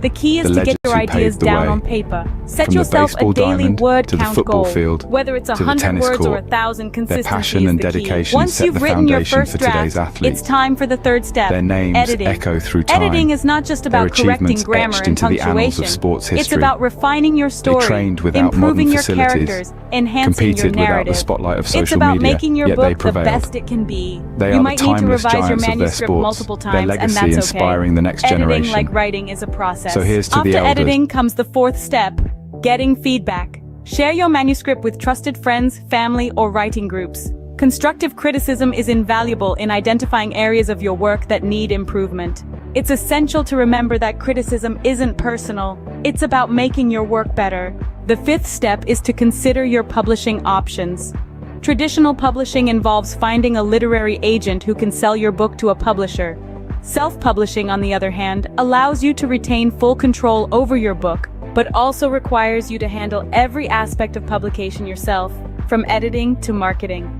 The key is The to get legends your who ideas paved the down way. on paper. Set From the yourself a baseball daily diamond word to the count football goal. field Whether it's to the 100 tennis words or court. 1,000, consistency passion is and the key. dedication Once set you've the written your foundation first for draft, today's athletes. it's time for the third step, Their names editing. echo through time. Editing is not just Their about correcting achievements grammar etched and into the annals punctuation. of sports It's history. about refining your story, trained without improving modern your facilities, characters, enhancing your competed without the narrative. spotlight of It's social about media, making your yet they book the prevailed. best it can be. They You are might the need to timeless revise your giants of their manuscript sports, multiple their times, and legacy that's okay. inspiring the next Editing, generation. like writing, is a process. So here's to After the elders. editing comes the fourth step, getting feedback. Share your manuscript with trusted friends, family, or writing groups. Constructive criticism is invaluable in identifying areas of your work that need improvement. It's essential to remember that criticism isn't personal. It's about making your work better. The fifth step is to consider your publishing options. Traditional publishing involves finding a literary agent who can sell your book to a publisher. Self-publishing, on the other hand, allows you to retain full control over your book, but also requires you to handle every aspect of publication yourself, from editing to marketing.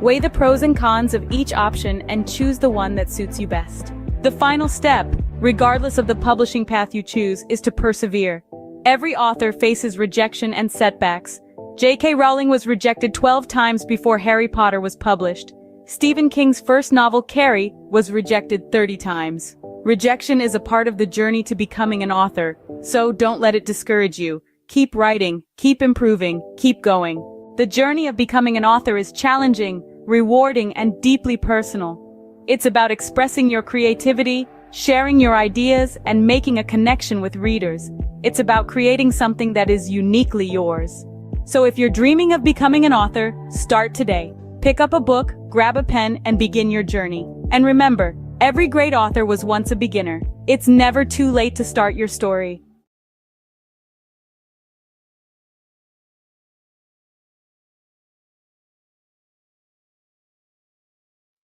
Weigh the pros and cons of each option and choose the one that suits you best. The final step, regardless of the publishing path you choose, is to persevere. Every author faces rejection and setbacks. J.K. Rowling was rejected 12 times before Harry Potter was published. Stephen King's first novel, Carrie, was rejected 30 times. Rejection is a part of the journey to becoming an author, so don't let it discourage you. Keep writing, keep improving, keep going. The journey of becoming an author is challenging, rewarding, and deeply personal. It's about expressing your creativity, sharing your ideas, and making a connection with readers. It's about creating something that is uniquely yours. So if you're dreaming of becoming an author, start today. Pick up a book, grab a pen, and begin your journey. And remember, every great author was once a beginner. It's never too late to start your story.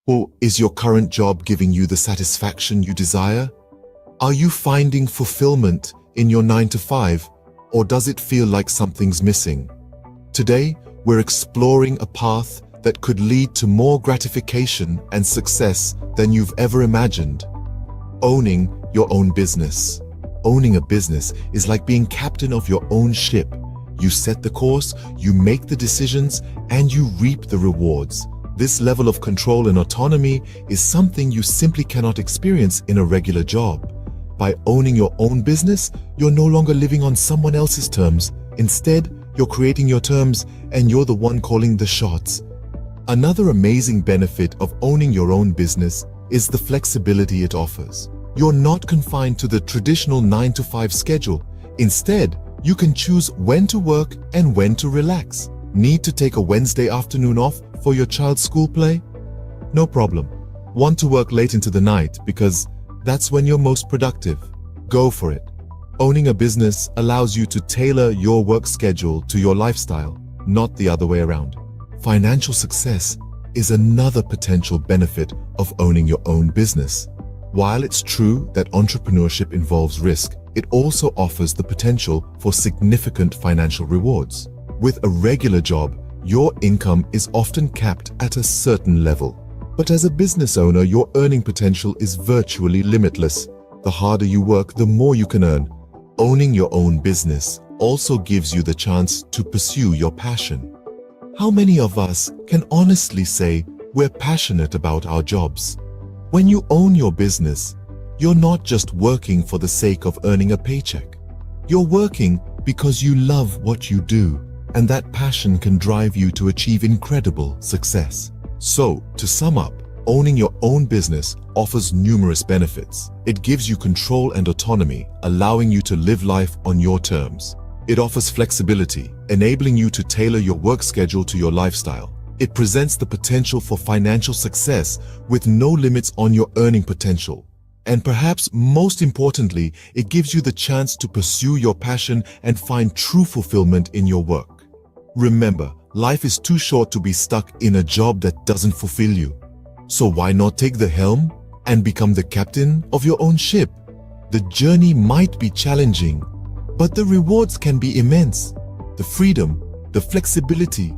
Or is your current job giving you the satisfaction you desire? Are you finding fulfillment in your 9-to-5, or does it feel like something's missing? Today, we're exploring a path that could lead to more gratification and success than you've ever imagined. Owning your own business. Owning a business is like being captain of your own ship. You set the course, you make the decisions, and you reap the rewards. This level of control and autonomy is something you simply cannot experience in a regular job. By owning your own business, you're no longer living on someone else's terms. Instead, you're creating your terms, and you're the one calling the shots. Another amazing benefit of owning your own business is the flexibility it offers. You're not confined to the traditional 9-to-5 schedule. Instead, you can choose when to work and when to relax. Need to take a Wednesday afternoon off for your child's school play? No problem. Want to work late into the night because that's when you're most productive? Go for it. Owning a business allows you to tailor your work schedule to your lifestyle, not the other way around. Financial success is another potential benefit of owning your own business. While it's true that entrepreneurship involves risk, it also offers the potential for significant financial rewards. With a regular job, your income is often capped at a certain level. But as a business owner, your earning potential is virtually limitless. The harder you work, the more you can earn. Owning your own business also gives you the chance to pursue your passion. How many of us can honestly say we're passionate about our jobs? When you own your business, you're not just working for the sake of earning a paycheck. You're working because you love what you do, and that passion can drive you to achieve incredible success. So, to sum up, owning your own business offers numerous benefits. It gives you control and autonomy, allowing you to live life on your terms. It offers flexibility, enabling you to tailor your work schedule to your lifestyle. It presents the potential for financial success with no limits on your earning potential. And perhaps most importantly, it gives you the chance to pursue your passion and find true fulfillment in your work. Remember, life is too short to be stuck in a job that doesn't fulfill you. So why not take the helm and become the captain of your own ship? The journey might be challenging, but the rewards can be immense. The freedom, the flexibility,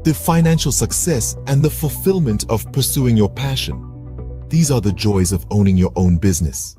the financial success, and the fulfillment of pursuing your passion. These are the joys of owning your own business.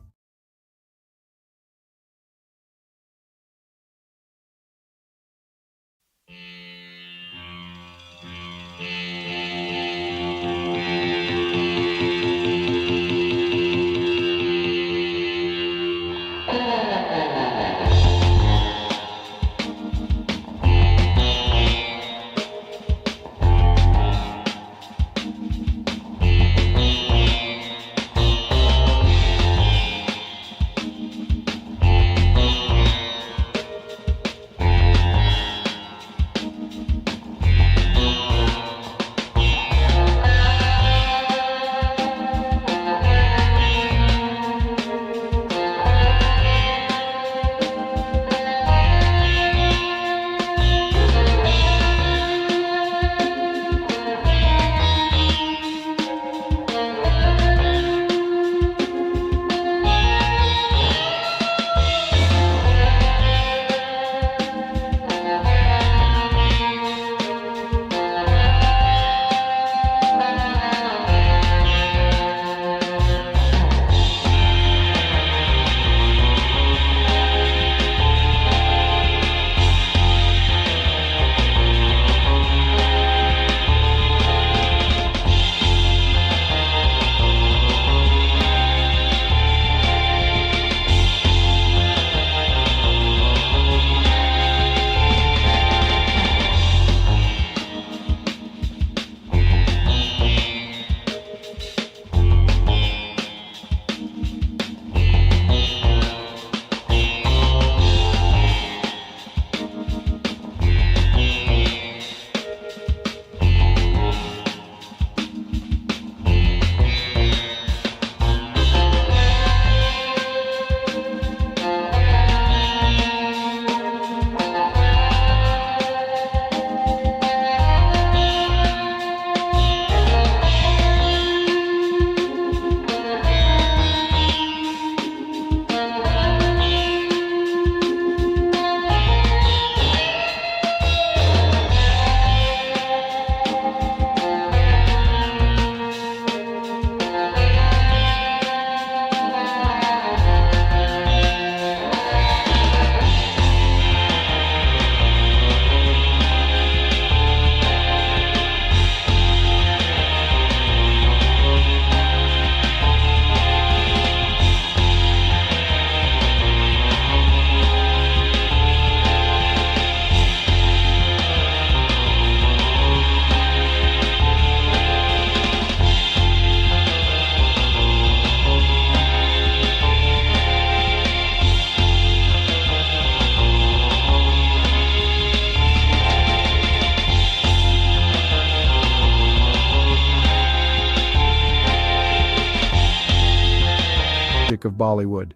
of Bollywood.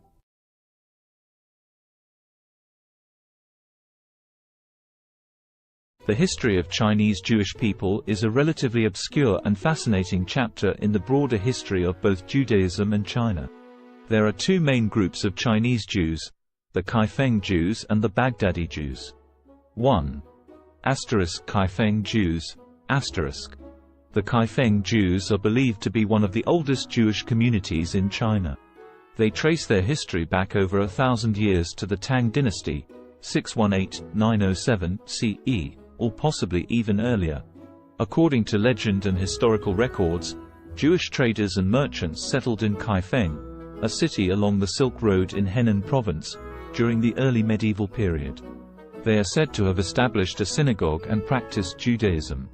The history of Chinese Jewish people is a relatively obscure and fascinating chapter in the broader history of both Judaism and China. There are two main groups of Chinese Jews, the Kaifeng Jews and the Baghdadi Jews. 1. Kaifeng Jews. The Kaifeng Jews are believed to be one of the oldest Jewish communities in China. They trace their history back over 1,000 years to the Tang dynasty, 618–907 CE, or possibly even earlier. According to legend and historical records, Jewish traders and merchants settled in Kaifeng, a city along the Silk Road in Henan province, during the early medieval period. They are said to have established a synagogue and practiced Judaism.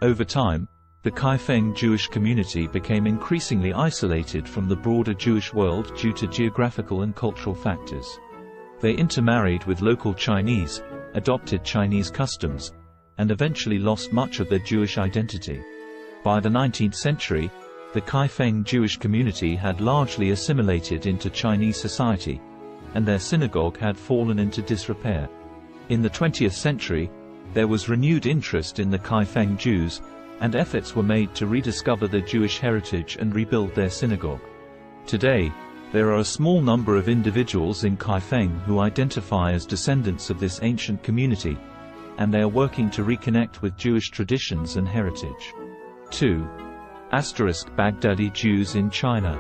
Over time, the Kaifeng Jewish community became increasingly isolated from the broader Jewish world due to geographical and cultural factors. They intermarried with local Chinese, adopted Chinese customs, and eventually lost much of their Jewish identity. By the 19th century, the Kaifeng Jewish community had largely assimilated into Chinese society, and their synagogue had fallen into disrepair. In the 20th century, there was renewed interest in the Kaifeng Jews, and efforts were made to rediscover their Jewish heritage and rebuild their synagogue. Today, there are a small number of individuals in Kaifeng who identify as descendants of this ancient community, and they are working to reconnect with Jewish traditions and heritage. 2. Baghdadi Jews in China.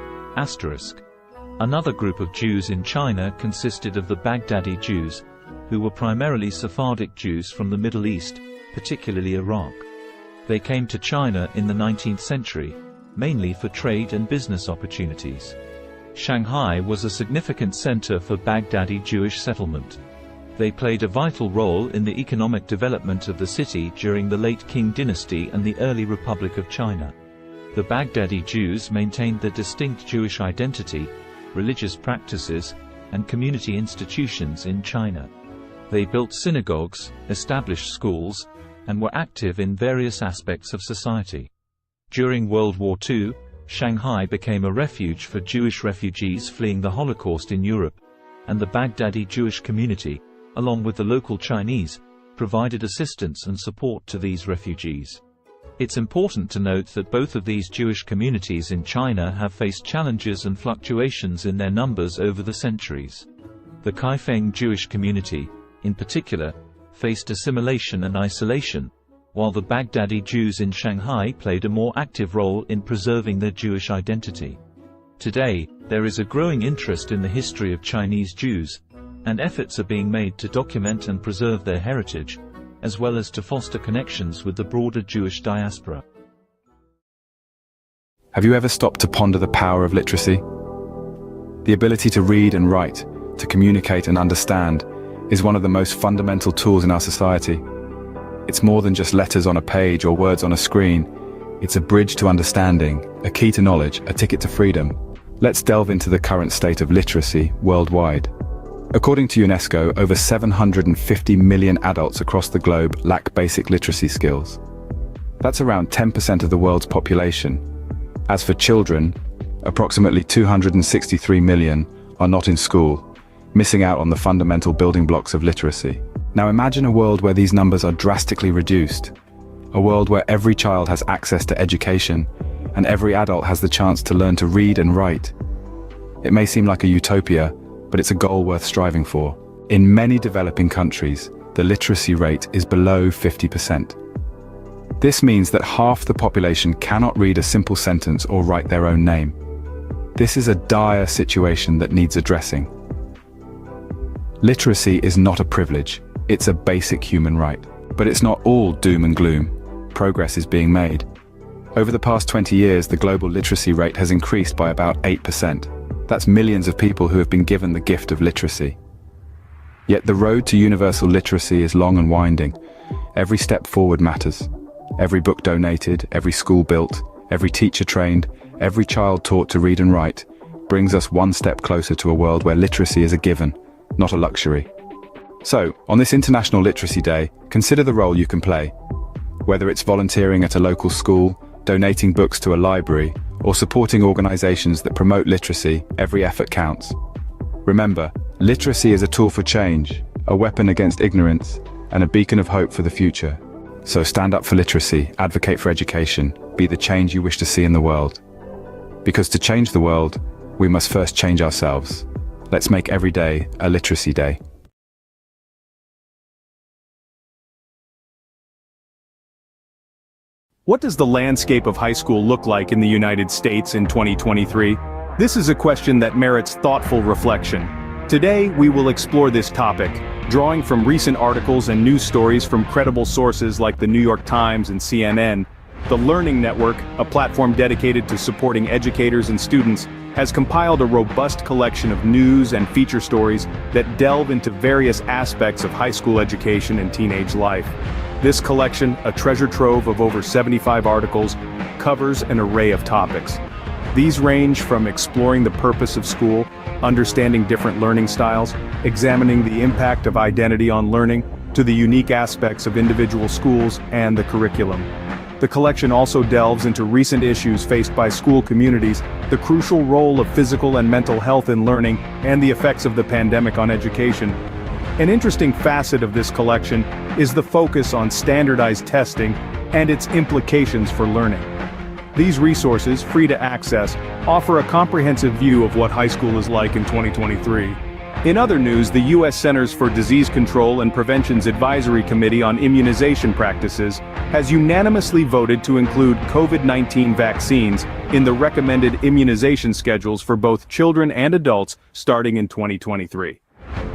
Another group of Jews in China consisted of the Baghdadi Jews, who were primarily Sephardic Jews from the Middle East, particularly Iraq. They came to China in the 19th century, mainly for trade and business opportunities. Shanghai was a significant center for Baghdadi Jewish settlement. They played a vital role in the economic development of the city during the late Qing dynasty and the early Republic of China. The Baghdadi Jews maintained their distinct Jewish identity, religious practices, and community institutions in China. They built synagogues, established schools, and were active in various aspects of society. During World War II, Shanghai became a refuge for Jewish refugees fleeing the Holocaust in Europe, and the Baghdadi Jewish community, along with the local Chinese, provided assistance and support to these refugees. It's important to note that both of these Jewish communities in China have faced challenges and fluctuations in their numbers over the centuries. The Kaifeng Jewish community, in particular, faced assimilation and isolation, while the Baghdadi Jews in Shanghai played a more active role in preserving their Jewish identity. Today, there is a growing interest in the history of Chinese Jews, and efforts are being made to document and preserve their heritage, as well as to foster connections with the broader Jewish diaspora. Have you ever stopped to ponder the power of literacy? The ability to read and write, to communicate and understand, is one of the most fundamental tools in our society. It's more than just letters on a page or words on a screen. It's a bridge to understanding, a key to knowledge, a ticket to freedom. Let's delve into the current state of literacy worldwide. According to UNESCO, over 750 million adults across the globe lack basic literacy skills. That's around 10% of the world's population. As for children, approximately 263 million are not in school, missing out on the fundamental building blocks of literacy. Now imagine a world where these numbers are drastically reduced. A world where every child has access to education, and every adult has the chance to learn to read and write. It may seem like a utopia, but it's a goal worth striving for. In many developing countries, the literacy rate is below 50%. This means that half the population cannot read a simple sentence or write their own name. This is a dire situation that needs addressing. Literacy is not a privilege, it's a basic human right. But it's not all doom and gloom. Progress is being made. Over the past 20 years, the global literacy rate has increased by about 8%. That's millions of people who have been given the gift of literacy. Yet the road to universal literacy is long and winding. Every step forward matters. Every book donated, every school built, every teacher trained, every child taught to read and write, brings us one step closer to a world where literacy is a given, not a luxury. So, on this International Literacy Day, consider the role you can play. Whether it's volunteering at a local school, donating books to a library, or supporting organizations that promote literacy, every effort counts. Remember, literacy is a tool for change, a weapon against ignorance, and a beacon of hope for the future. So stand up for literacy, advocate for education, be the change you wish to see in the world. Because to change the world, we must first change ourselves. Let's make every day a literacy day. What does the landscape of high school look like in the United States in 2023? This is a question that merits thoughtful reflection. Today, we will explore this topic, drawing from recent articles and news stories from credible sources like the New York Times and CNN. The Learning Network, a platform dedicated to supporting educators and students, has compiled a robust collection of news and feature stories that delve into various aspects of high school education and teenage life. This collection, a treasure trove of over 75 articles, covers an array of topics. These range from exploring the purpose of school, understanding different learning styles, examining the impact of identity on learning, to the unique aspects of individual schools and the curriculum. The collection also delves into recent issues faced by school communities, the crucial role of physical and mental health in learning, and the effects of the pandemic on education. An interesting facet of this collection is the focus on standardized testing and its implications for learning. These resources, free to access, offer a comprehensive view of what high school is like in 2023. In other news, the U.S. Centers for Disease Control and Prevention's Advisory Committee on Immunization Practices has unanimously voted to include COVID-19 vaccines in the recommended immunization schedules for both children and adults starting in 2023.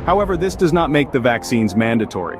However, this does not make the vaccines mandatory.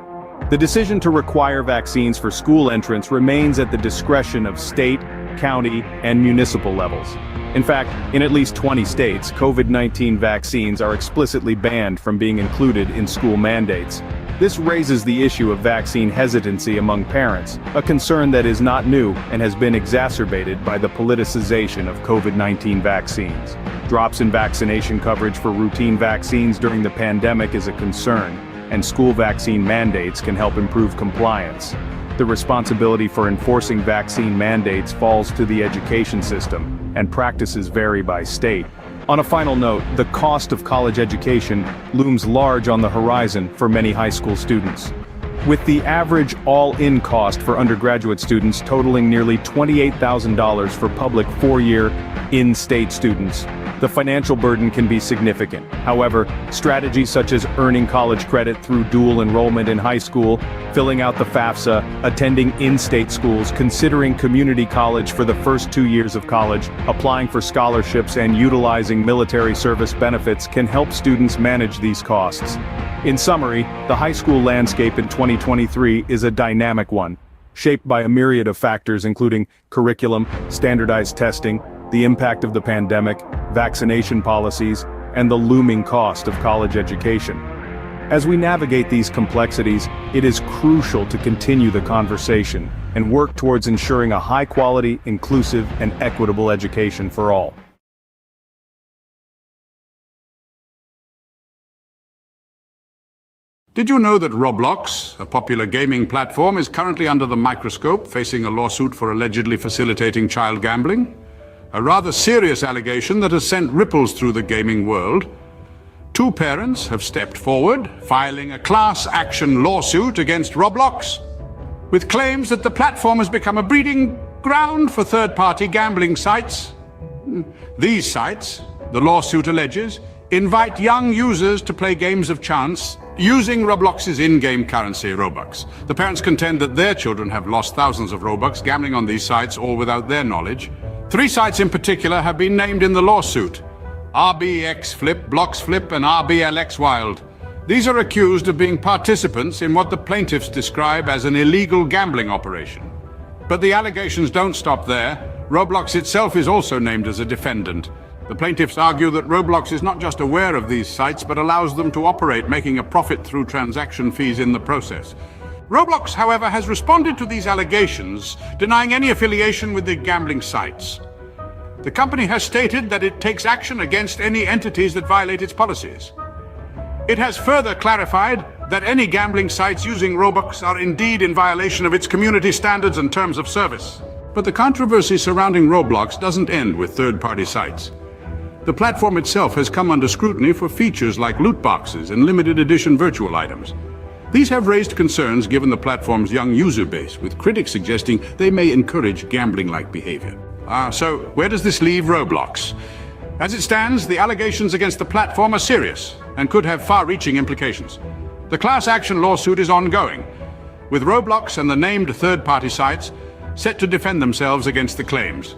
The decision to require vaccines for school entrance remains at the discretion of state, county, and municipal levels. In fact, in at least 20 states, COVID-19 vaccines are explicitly banned from being included in school mandates. This raises the issue of vaccine hesitancy among parents, a concern that is not new and has been exacerbated by the politicization of COVID-19 vaccines. Drops in vaccination coverage for routine vaccines during the pandemic is a concern, and school vaccine mandates can help improve compliance. The responsibility for enforcing vaccine mandates falls to the education system, and practices vary by state. On a final note, the cost of college education looms large on the horizon for many high school students. With the average all-in cost for undergraduate students totaling nearly $28,000 for public four-year, in-state students, the financial burden can be significant. However, strategies such as earning college credit through dual enrollment in high school, filling out the FAFSA, attending in-state schools, considering community college for the first 2 years of college, applying for scholarships, and utilizing military service benefits can help students manage these costs. In summary, the high school landscape in 2023 is a dynamic one, shaped by a myriad of factors including curriculum, standardized testing, the impact of the pandemic, vaccination policies, and the looming cost of college education. As we navigate these complexities, it is crucial to continue the conversation and work towards ensuring a high-quality, inclusive, and equitable education for all. Did you know that Roblox, a popular gaming platform, is currently under the microscope, facing a lawsuit for allegedly facilitating child gambling? A rather serious allegation that has sent ripples through the gaming world. Two parents have stepped forward, filing a class action lawsuit against Roblox, with claims that the platform has become a breeding ground for third-party gambling sites. These sites, the lawsuit alleges, invite young users to play games of chance using Roblox's in-game currency, Robux. The parents contend that their children have lost thousands of Robux gambling on these sites, all without their knowledge. 3 sites in particular have been named in the lawsuit: RBX Flip, Blocks Flip, and RBLX Wild. These are accused of being participants in what the plaintiffs describe as an illegal gambling operation. But the allegations don't stop there. Roblox itself is also named as a defendant. The plaintiffs argue that Roblox is not just aware of these sites, but allows them to operate, making a profit through transaction fees in the process. Roblox, however, has responded to these allegations, denying any affiliation with the gambling sites. The company has stated that it takes action against any entities that violate its policies. It has further clarified that any gambling sites using Robux are indeed in violation of its community standards and terms of service. But the controversy surrounding Roblox doesn't end with third-party sites. The platform itself has come under scrutiny for features like loot boxes and limited edition virtual items. These have raised concerns given the platform's young user base, with critics suggesting they may encourage gambling-like behavior. So where does this leave Roblox? As it stands, the allegations against the platform are serious and could have far-reaching implications. The class action lawsuit is ongoing, with Roblox and the named third-party sites set to defend themselves against the claims.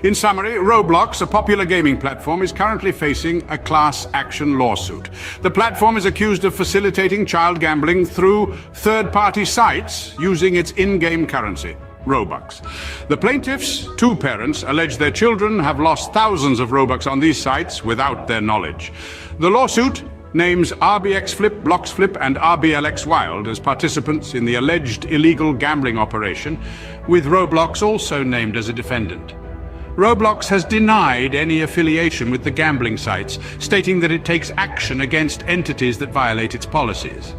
In summary, Roblox, a popular gaming platform, is currently facing a class action lawsuit. The platform is accused of facilitating child gambling through third-party sites using its in-game currency, Robux. The plaintiffs, two parents, allege their children have lost thousands of Robux on these sites without their knowledge. The lawsuit names RBX Flip, Blocks Flip, and RBLX Wild as participants in the alleged illegal gambling operation, with Roblox also named as a defendant. Roblox has denied any affiliation with the gambling sites, stating that it takes action against entities that violate its policies.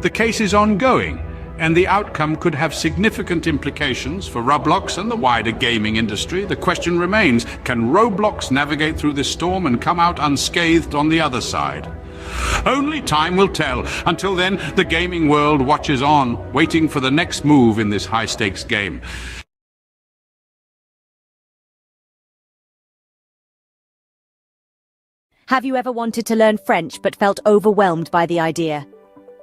The case is ongoing, and the outcome could have significant implications for Roblox and the wider gaming industry. The question remains, can Roblox navigate through this storm and come out unscathed on the other side? Only time will tell. Until then, the gaming world watches on, waiting for the next move in this high-stakes game. Have you ever wanted to learn French but felt overwhelmed by the idea?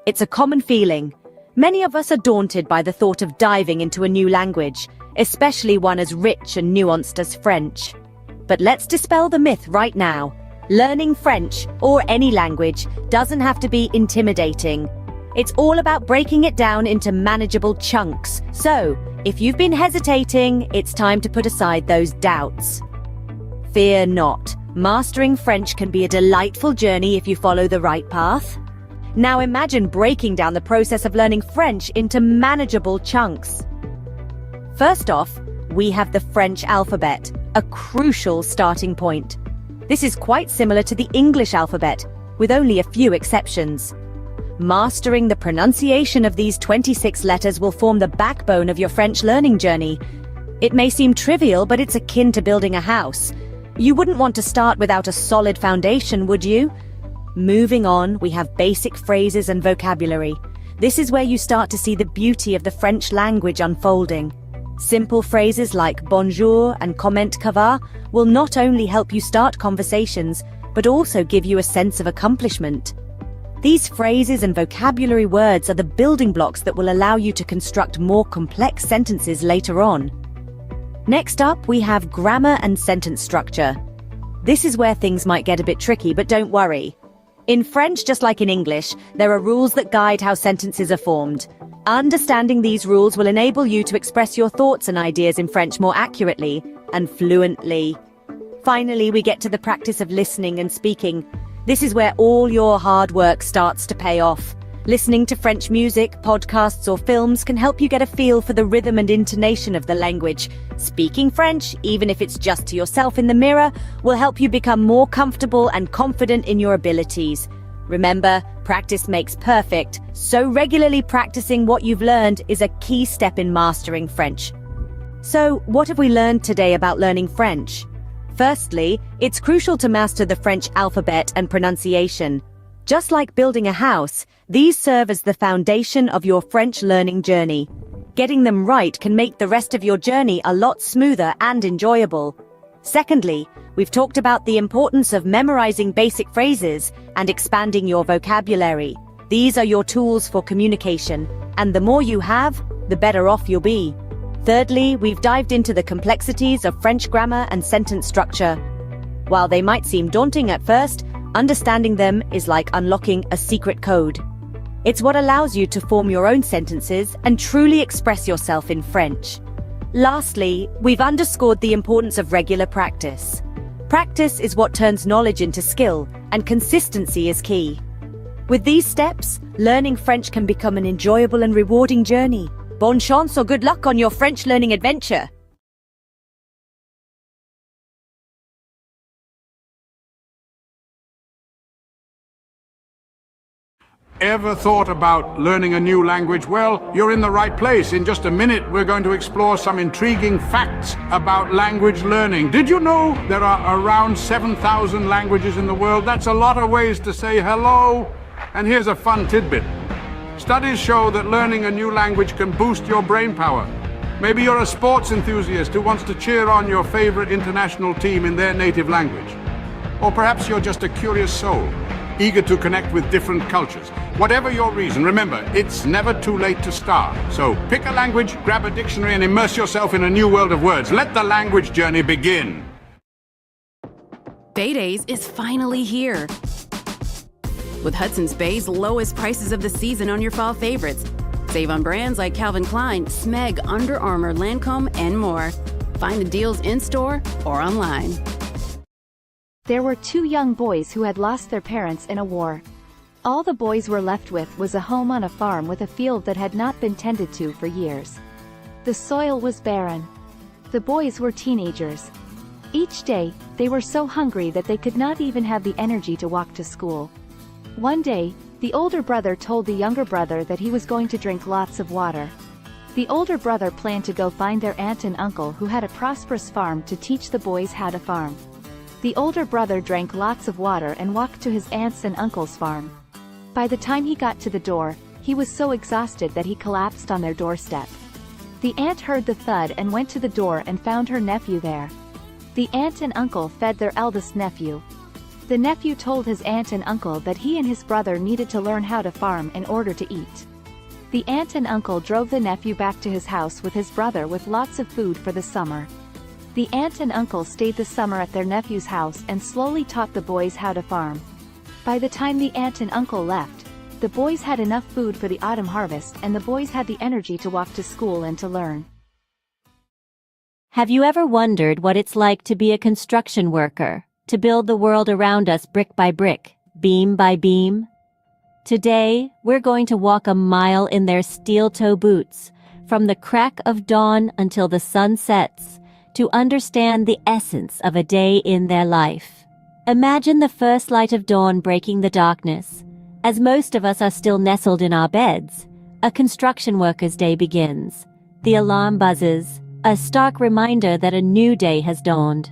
It's a common feeling. Many of us are daunted by the thought of diving into a new language, especially one as rich and nuanced as French. But let's dispel the myth right now. Learning French, or any language, doesn't have to be intimidating. It's all about breaking it down into manageable chunks. So, if you've been hesitating, it's time to put aside those doubts. Fear not. Mastering French can be a delightful journey if you follow the right path. Now imagine breaking down the process of learning French into manageable chunks. First off, we have the French alphabet, a crucial starting point. This is quite similar to the English alphabet, with only a few exceptions. Mastering the pronunciation of these 26 letters will form the backbone of your French learning journey. It may seem trivial, but it's akin to building a house. You wouldn't want to start without a solid foundation, would you? Moving on, we have basic phrases and vocabulary. This is where you start to see the beauty of the French language unfolding. Simple phrases like bonjour and comment ça va will not only help you start conversations, but also give you a sense of accomplishment. These phrases and vocabulary words are the building blocks that will allow you to construct more complex sentences later on. Next up, we have grammar and sentence structure. This is where things might get a bit tricky, but don't worry. In French, just like in English, there are rules that guide how sentences are formed. Understanding these rules will enable you to express your thoughts and ideas in French more accurately and fluently. Finally, we get to the practice of listening and speaking. This is where all your hard work starts to pay off. Listening to French music, podcasts, or films can help you get a feel for the rhythm and intonation of the language. Speaking French, even if it's just to yourself in the mirror, will help you become more comfortable and confident in your abilities. Remember, practice makes perfect, so regularly practicing what you've learned is a key step in mastering French. So, what have we learned today about learning French? Firstly, it's crucial to master the French alphabet and pronunciation. Just like building a house, these serve as the foundation of your French learning journey. Getting them right can make the rest of your journey a lot smoother and enjoyable. Secondly, we've talked about the importance of memorizing basic phrases and expanding your vocabulary. These are your tools for communication, and the more you have, the better off you'll be. Thirdly, we've dived into the complexities of French grammar and sentence structure. While they might seem daunting at first, understanding them is like unlocking a secret code. It's what allows you to form your own sentences and truly express yourself in French. Lastly, we've underscored the importance of regular practice. Practice is what turns knowledge into skill, and consistency is key. With these steps, learning French can become an enjoyable and rewarding journey. Bonne chance or good luck on your French learning adventure! Ever thought about learning a new language? Well, you're in the right place. In just a minute, we're going to explore some intriguing facts about language learning. Did you know there are around 7,000 languages in the world? That's a lot of ways to say hello. And here's a fun tidbit. Studies show that learning a new language can boost your brain power. Maybe you're a sports enthusiast who wants to cheer on your favorite international team in their native language. Or perhaps you're just a curious soul, eager to connect with different cultures. Whatever your reason, remember, it's never too late to start. So pick a language, grab a dictionary, and immerse yourself in a new world of words. Let the language journey begin. Bay Days is finally here. With Hudson's Bay's lowest prices of the season on your fall favorites. Save on brands like Calvin Klein, Smeg, Under Armour, Lancome, and more. Find the deals in-store or online. There were two young boys who had lost their parents in a war. All the boys were left with was a home on a farm with a field that had not been tended to for years. The soil was barren. The boys were teenagers. Each day, they were so hungry that they could not even have the energy to walk to school. One day, the older brother told the younger brother that he was going to drink lots of water. The older brother planned to go find their aunt and uncle who had a prosperous farm to teach the boys how to farm. The older brother drank lots of water and walked to his aunt's and uncle's farm. By the time he got to the door, he was so exhausted that he collapsed on their doorstep. The aunt heard the thud and went to the door and found her nephew there. The aunt and uncle fed their eldest nephew. The nephew told his aunt and uncle that he and his brother needed to learn how to farm in order to eat. The aunt and uncle drove the nephew back to his house with his brother with lots of food for the summer. The aunt and uncle stayed the summer at their nephew's house and slowly taught the boys how to farm. By the time the aunt and uncle left, the boys had enough food for the autumn harvest and the boys had the energy to walk to school and to learn. Have you ever wondered what it's like to be a construction worker, to build the world around us brick by brick, beam by beam? Today, we're going to walk a mile in their steel-toe boots, from the crack of dawn until the sun sets, to understand the essence of a day in their life. Imagine the first light of dawn breaking the darkness. As most of us are still nestled in our beds, a construction worker's day begins. The alarm buzzes, a stark reminder that a new day has dawned.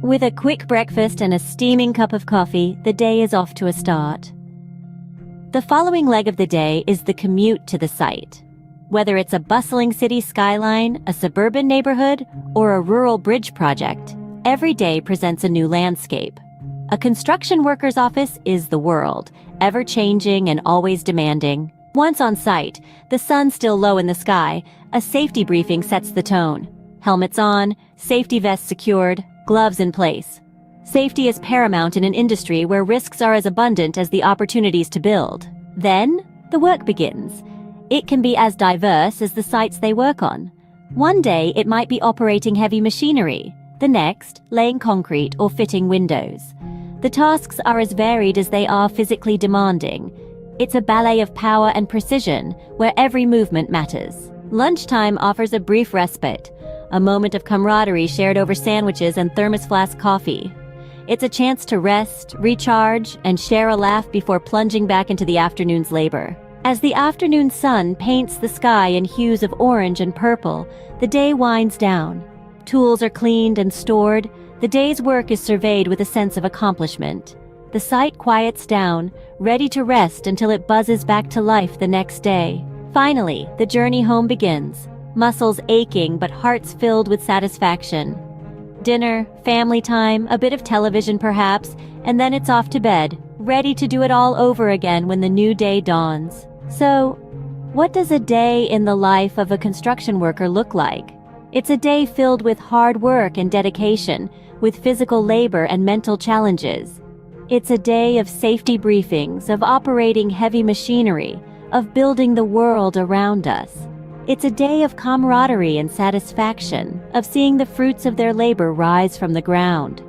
With a quick breakfast and a steaming cup of coffee, the day is off to a start. The following leg of the day is the commute to the site. Whether it's a bustling city skyline, a suburban neighborhood, or a rural bridge project, every day presents a new landscape. A construction worker's office is the world, ever-changing and always demanding. Once on site, the sun still low in the sky, a safety briefing sets the tone. Helmets on, safety vests secured, gloves in place. Safety is paramount in an industry where risks are as abundant as the opportunities to build. Then, the work begins. It can be as diverse as the sites they work on. One day, it might be operating heavy machinery. The next, laying concrete or fitting windows. The tasks are as varied as they are physically demanding. It's a ballet of power and precision, where every movement matters. Lunchtime offers a brief respite, a moment of camaraderie shared over sandwiches and thermos flask coffee. It's a chance to rest, recharge, and share a laugh before plunging back into the afternoon's labor. As the afternoon sun paints the sky in hues of orange and purple, the day winds down. Tools are cleaned and stored. The day's work is surveyed with a sense of accomplishment. The site quiets down, ready to rest until it buzzes back to life the next day. Finally, the journey home begins. Muscles aching but hearts filled with satisfaction. Dinner, family time, a bit of television perhaps, and then it's off to bed, ready to do it all over again when the new day dawns. So, what does a day in the life of a construction worker look like? It's a day filled with hard work and dedication, with physical labor and mental challenges. It's a day of safety briefings, of operating heavy machinery, of building the world around us. It's a day of camaraderie and satisfaction, of seeing the fruits of their labor rise from the ground.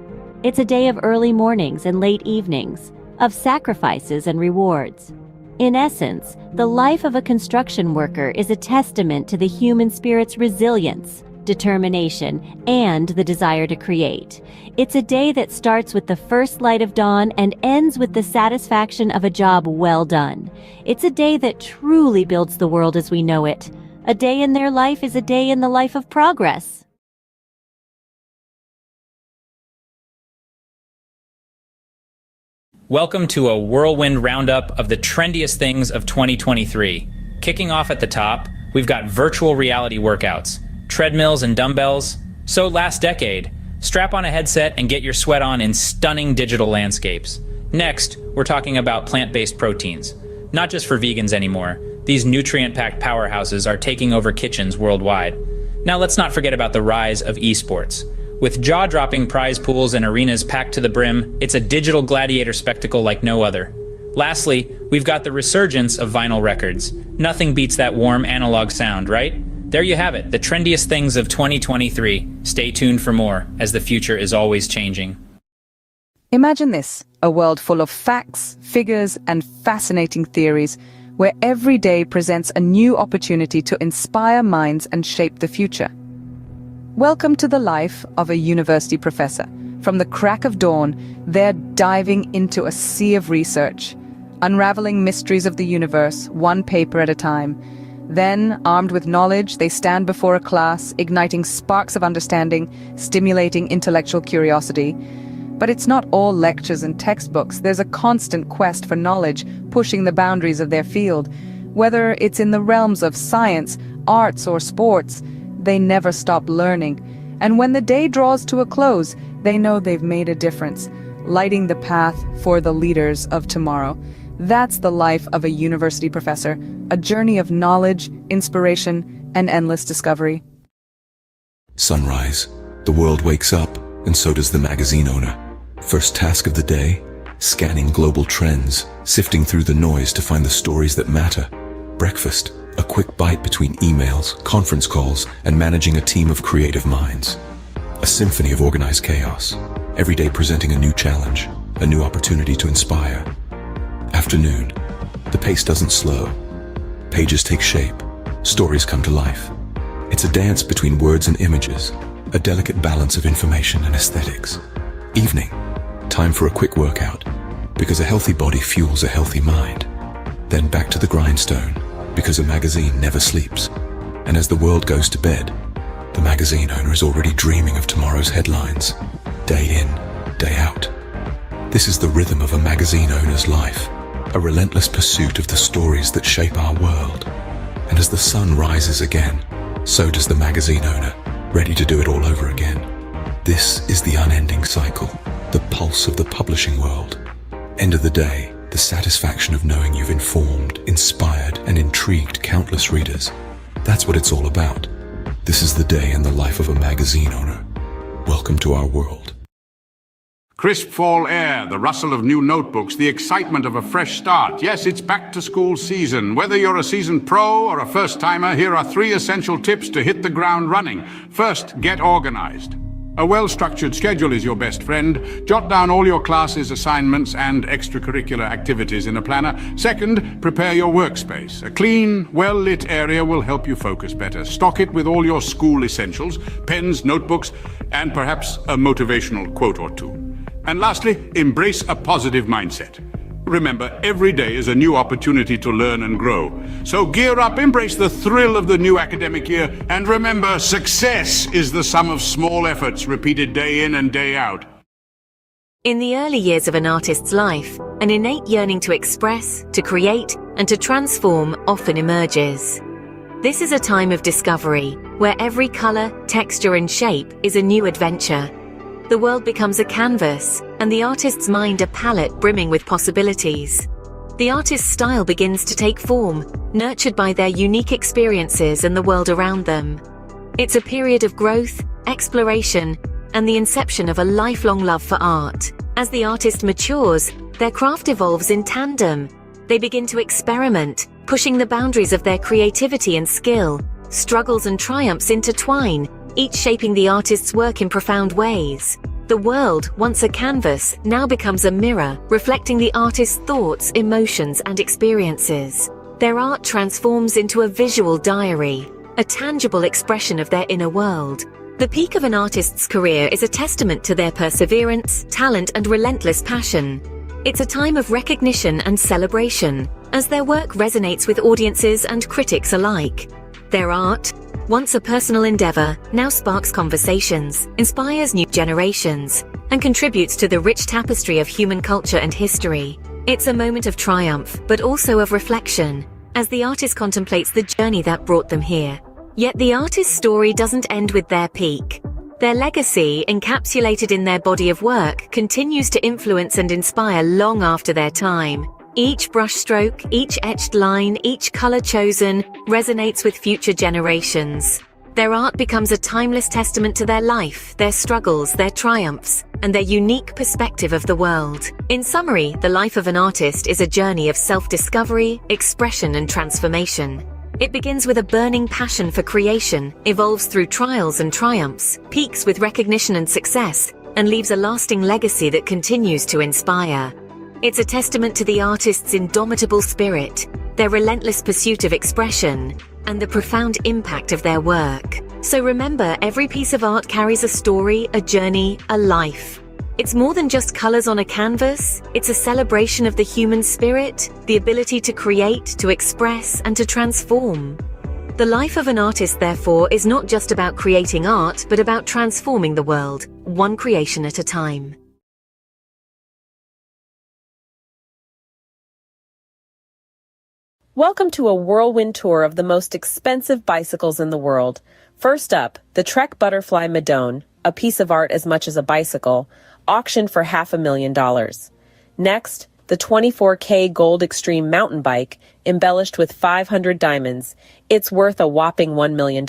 It's a day of early mornings and late evenings, of sacrifices and rewards. In essence, the life of a construction worker is a testament to the human spirit's resilience, determination, and the desire to create. It's a day that starts with the first light of dawn and ends with the satisfaction of a job well done. It's a day that truly builds the world as we know it. A day in their life is a day in the life of progress. Welcome to a whirlwind roundup of the trendiest things of 2023. Kicking off at the top, we've got virtual reality workouts, treadmills and dumbbells. So last decade, strap on a headset and get your sweat on in stunning digital landscapes. Next, we're talking about plant-based proteins. Not just for vegans anymore. These nutrient-packed powerhouses are taking over kitchens worldwide. Now let's not forget about the rise of esports. With jaw-dropping prize pools and arenas packed to the brim, it's a digital gladiator spectacle like no other. Lastly, we've got the resurgence of vinyl records. Nothing beats that warm analog sound, right? There you have it, the trendiest things of 2023. Stay tuned for more, as the future is always changing. Imagine this, a world full of facts, figures, and fascinating theories, where every day presents a new opportunity to inspire minds and shape the future. Welcome to the life of a university professor. From the crack of dawn, they're diving into a sea of research, unraveling mysteries of the universe, one paper at a time. Then, armed with knowledge, they stand before a class, igniting sparks of understanding, stimulating intellectual curiosity. But it's not all lectures and textbooks. There's a constant quest for knowledge, pushing the boundaries of their field. Whether it's in the realms of science, arts, or sports, they never stop learning. And when the day draws to a close, they know they've made a difference, lighting the path for the leaders of tomorrow. That's the life of a university professor, a journey of knowledge, inspiration, and endless discovery. Sunrise. The world wakes up, and so does the magazine owner. First task of the day, scanning global trends, sifting through the noise to find the stories that matter. Breakfast. A quick bite between emails, conference calls, and managing a team of creative minds. A symphony of organized chaos, every day presenting a new challenge, a new opportunity to inspire. Afternoon. The pace doesn't slow. Pages take shape. Stories come to life. It's a dance between words and images, a delicate balance of information and aesthetics. Evening. Time for a quick workout, because a healthy body fuels a healthy mind. Then back to the grindstone, because a magazine never sleeps. And as the world goes to bed, the magazine owner is already dreaming of tomorrow's headlines, day in, day out. This is the rhythm of a magazine owner's life, a relentless pursuit of the stories that shape our world. And as the sun rises again, so does the magazine owner, ready to do it all over again. This is the unending cycle, the pulse of the publishing world. End of the day, the satisfaction of knowing you've informed, inspired, and intrigued countless readers. That's what it's all about. This is the day in the life of a magazine owner. Welcome to our world. Crisp fall air, the rustle of new notebooks, the excitement of a fresh start. Yes, it's back to school season. Whether you're a seasoned pro or a first-timer, here are 3 essential tips to hit the ground running. First, get organized. A well-structured schedule is your best friend. Jot down all your classes, assignments, and extracurricular activities in a planner. Second, prepare your workspace. A clean, well-lit area will help you focus better. Stock it with all your school essentials, pens, notebooks, and perhaps a motivational quote or two. And lastly, embrace a positive mindset. Remember, every day is a new opportunity to learn and grow. So gear up, embrace the thrill of the new academic year, and remember, success is the sum of small efforts repeated day in and day out. In the early years of an artist's life, an innate yearning to express, to create, and to transform often emerges. This is a time of discovery, where every color, texture, and shape is a new adventure. The world becomes a canvas, and the artist's mind a palette brimming with possibilities. The artist's style begins to take form, nurtured by their unique experiences and the world around them. It's a period of growth, exploration, and the inception of a lifelong love for art. As the artist matures, their craft evolves in tandem. They begin to experiment, pushing the boundaries of their creativity and skill. Struggles and triumphs intertwine, each shaping the artist's work in profound ways. The world, once a canvas, now becomes a mirror, reflecting the artist's thoughts, emotions, and experiences. Their art transforms into a visual diary, a tangible expression of their inner world. The peak of an artist's career is a testament to their perseverance, talent, and relentless passion. It's a time of recognition and celebration, as their work resonates with audiences and critics alike. Their art, once a personal endeavor, now sparks conversations, inspires new generations, and contributes to the rich tapestry of human culture and history. It's a moment of triumph, but also of reflection, as the artist contemplates the journey that brought them here. Yet the artist's story doesn't end with their peak. Their legacy, encapsulated in their body of work, continues to influence and inspire long after their time. Each brushstroke, each etched line, each color chosen resonates with future generations. Their art becomes a timeless testament to their life, their struggles, their triumphs, and their unique perspective of the world. In summary, the life of an artist is a journey of self-discovery, expression, and transformation. It begins with a burning passion for creation, evolves through trials and triumphs, peaks with recognition and success, and leaves a lasting legacy that continues to inspire. It's a testament to the artist's indomitable spirit, their relentless pursuit of expression, and the profound impact of their work. So remember, every piece of art carries a story, a journey, a life. It's more than just colors on a canvas. It's a celebration of the human spirit, the ability to create, to express, and to transform. The life of an artist, therefore, is not just about creating art, but about transforming the world, one creation at a time. Welcome to a whirlwind tour of the most expensive bicycles in the world. First up, the Trek Butterfly Madone, a piece of art as much as a bicycle, auctioned for $500,000. Next, the 24K Gold Extreme mountain bike, embellished with 500 diamonds. It's worth a whopping $1 million.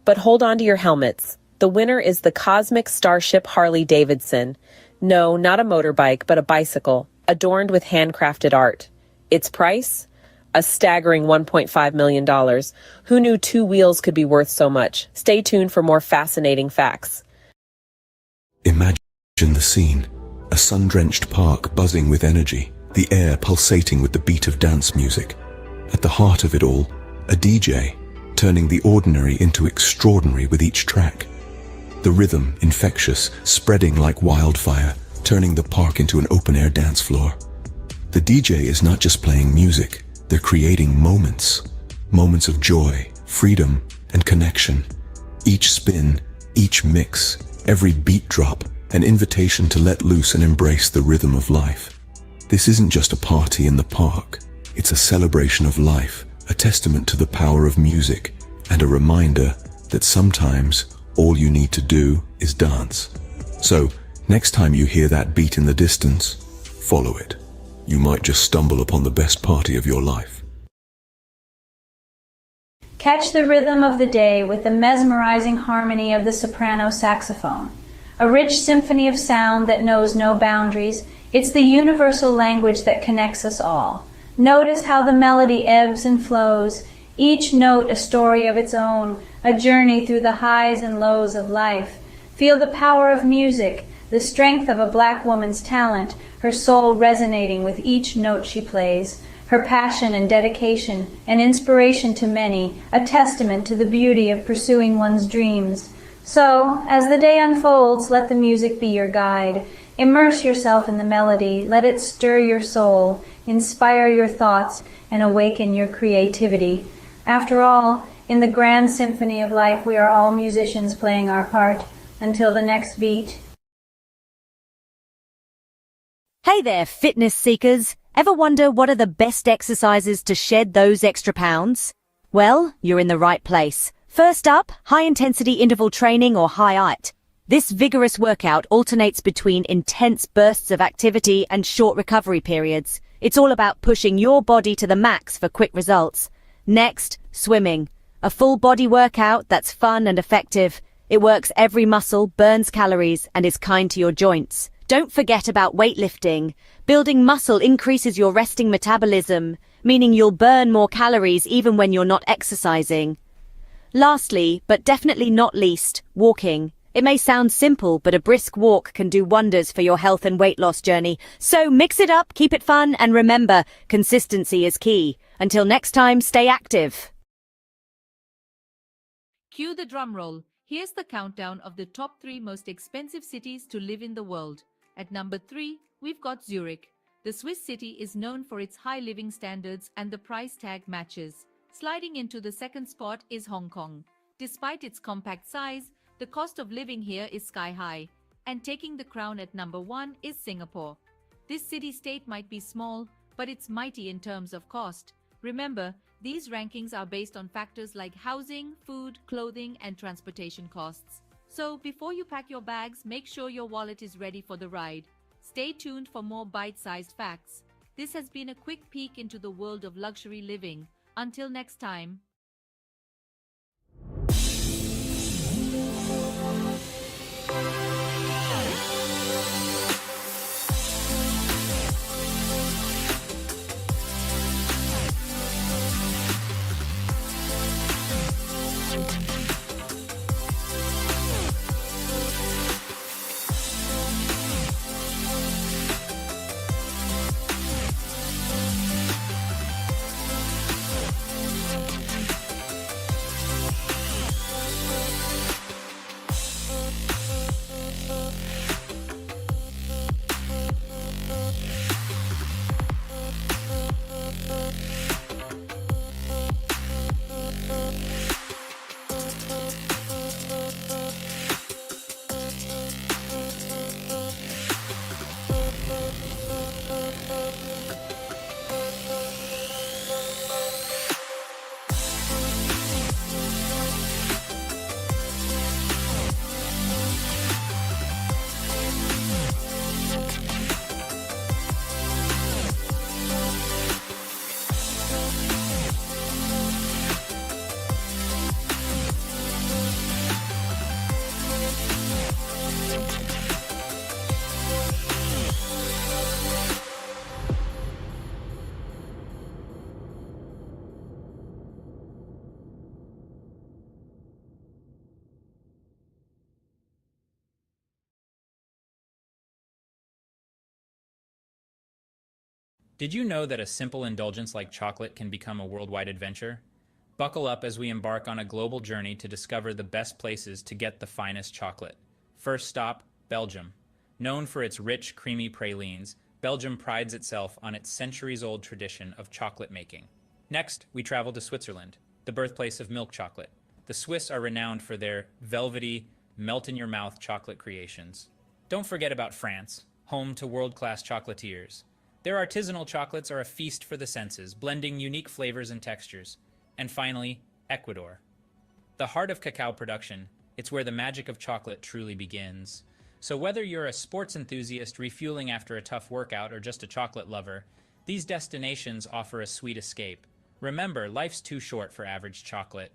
But hold on to your helmets. The winner is the Cosmic Starship Harley-Davidson. No, not a motorbike, but a bicycle, adorned with handcrafted art. Its price? A staggering $1.5 million. Who knew two wheels could be worth so much? Stay tuned for more fascinating facts. Imagine the scene. A sun-drenched park buzzing with energy, the air pulsating with the beat of dance music. At the heart of it all, a DJ, turning the ordinary into extraordinary with each track. The rhythm, infectious, spreading like wildfire, turning the park into an open-air dance floor. The DJ is not just playing music, they're creating moments. Moments of joy, freedom, and connection. Each spin, each mix, every beat drop, an invitation to let loose and embrace the rhythm of life. This isn't just a party in the park. It's a celebration of life, a testament to the power of music, and a reminder that sometimes all you need to do is dance. So, next time you hear that beat in the distance, follow it. You might just stumble upon the best party of your life. Catch the rhythm of the day with the mesmerizing harmony of the soprano saxophone. A rich symphony of sound that knows no boundaries. It's the universal language that connects us all. Notice how the melody ebbs and flows, each note a story of its own, a journey through the highs and lows of life. Feel the power of music, the strength of a black woman's talent, her soul resonating with each note she plays, her passion and dedication, an inspiration to many, a testament to the beauty of pursuing one's dreams. So, as the day unfolds, let the music be your guide. Immerse yourself in the melody, let it stir your soul, inspire your thoughts, and awaken your creativity. After all, in the grand symphony of life, we are all musicians playing our part. Until the next beat. Hey there, fitness seekers. Ever wonder what are the best exercises to shed those extra pounds? Well, you're in the right place. First up, high-intensity interval training or HIIT. This vigorous workout alternates between intense bursts of activity and short recovery periods. It's all about pushing your body to the max for quick results. Next, swimming. A full body workout that's fun and effective. It works every muscle, burns calories, and is kind to your joints. Don't forget about weightlifting. Building muscle increases your resting metabolism, meaning you'll burn more calories even when you're not exercising. Lastly, but definitely not least, walking. It may sound simple, but a brisk walk can do wonders for your health and weight loss journey. So mix it up, keep it fun, and remember, consistency is key. Until next time, stay active. Cue the drum roll. Here's the countdown of the top 3 most expensive cities to live in the world. At number 3, we've got Zurich. The Swiss city is known for its high living standards and the price tag matches. Sliding into the second spot is Hong Kong. Despite its compact size, the cost of living here is sky high. And taking the crown at number 1 is Singapore. This city-state might be small, but it's mighty in terms of cost. Remember, these rankings are based on factors like housing, food, clothing, and transportation costs. So, before you pack your bags, make sure your wallet is ready for the ride. Stay tuned for more bite-sized facts. This has been a quick peek into the world of luxury living. Until next time. Did you know that a simple indulgence like chocolate can become a worldwide adventure? Buckle up as we embark on a global journey to discover the best places to get the finest chocolate. First stop, Belgium. Known for its rich, creamy pralines, Belgium prides itself on its centuries-old tradition of chocolate making. Next, we travel to Switzerland, the birthplace of milk chocolate. The Swiss are renowned for their velvety, melt-in-your-mouth chocolate creations. Don't forget about France, home to world-class chocolatiers. Their artisanal chocolates are a feast for the senses, blending unique flavors and textures. And finally, Ecuador. The heart of cacao production, it's where the magic of chocolate truly begins. So whether you're a sports enthusiast refueling after a tough workout or just a chocolate lover, these destinations offer a sweet escape. Remember, life's too short for average chocolate.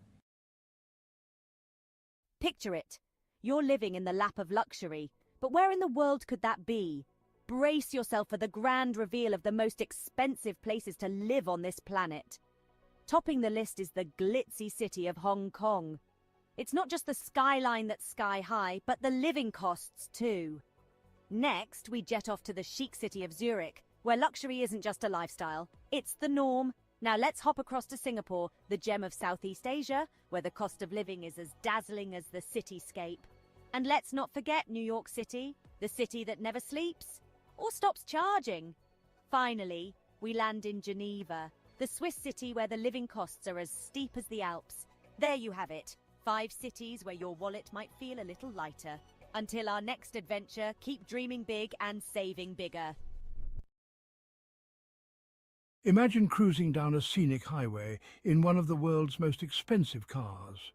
Picture it. You're living in the lap of luxury, but where in the world could that be? Brace yourself for the grand reveal of the most expensive places to live on this planet. Topping the list is the glitzy city of Hong Kong. It's not just the skyline that's sky high, but the living costs too. Next, we jet off to the chic city of Zurich, where luxury isn't just a lifestyle, it's the norm. Now let's hop across to Singapore, the gem of Southeast Asia, where the cost of living is as dazzling as the cityscape. And let's not forget New York City, the city that never sleeps or stops charging. Finally, we land in Geneva, the Swiss city where the living costs are as steep as the Alps. There you have it, 5 cities where your wallet might feel a little lighter. Until our next adventure, keep dreaming big and saving bigger. Imagine cruising down a scenic highway in one of the world's most expensive cars.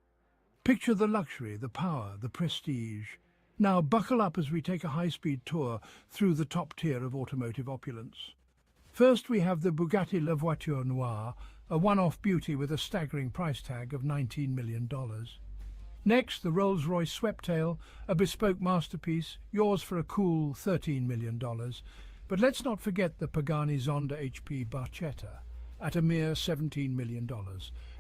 Picture the luxury, the power, the prestige. Now buckle up as we take a high-speed tour through the top tier of automotive opulence. First we have the Bugatti La Voiture Noire, a one-off beauty with a staggering price tag of $19 million. Next, the Rolls-Royce Sweptail, a bespoke masterpiece, yours for a cool $13 million. But let's not forget the Pagani Zonda HP Barchetta, at a mere $17 million.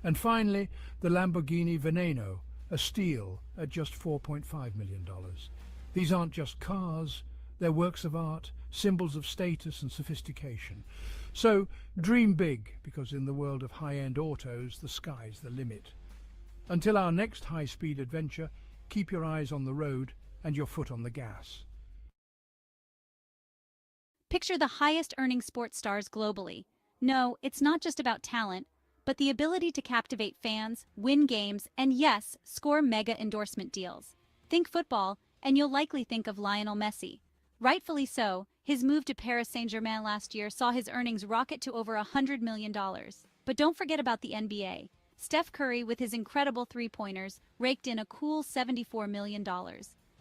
And finally, the Lamborghini Veneno, a steal at just $4.5 million. These aren't just cars, they're works of art, symbols of status and sophistication. So dream big, because in the world of high-end autos, the sky's the limit. Until our next high-speed adventure, keep your eyes on the road and your foot on the gas. Picture the highest earning sports stars globally. No, it's not just about talent, but the ability to captivate fans, win games, and yes, score mega endorsement deals. Think football, and you'll likely think of Lionel Messi. Rightfully so, his move to Paris Saint-Germain last year saw his earnings rocket to over $100 million. But don't forget about the NBA. Steph Curry, with his incredible three-pointers, raked in a cool $74 million.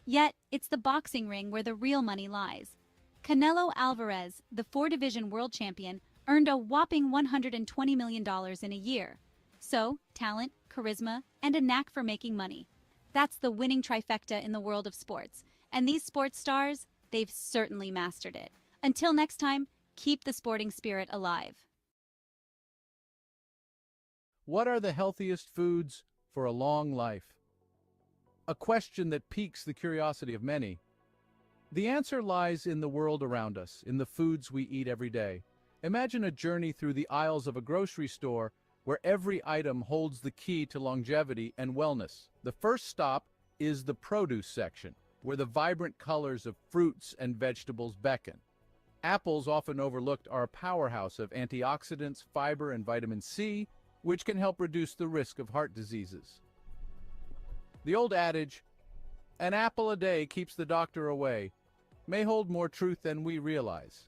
Yet, it's the boxing ring where the real money lies. Canelo Alvarez, the four-division world champion, earned a whopping $120 million in a year. So, talent, charisma, and a knack for making money. That's the winning trifecta in the world of sports. And these sports stars, they've certainly mastered it. Until next time, keep the sporting spirit alive. What are the healthiest foods for a long life? A question that piques the curiosity of many. The answer lies in the world around us, in the foods we eat every day. Imagine a journey through the aisles of a grocery store where every item holds the key to longevity and wellness. The first stop is the produce section, where the vibrant colors of fruits and vegetables beckon. Apples, often overlooked, are a powerhouse of antioxidants, fiber, and vitamin C, which can help reduce the risk of heart diseases. The old adage, "An apple a day keeps the doctor away," may hold more truth than we realize.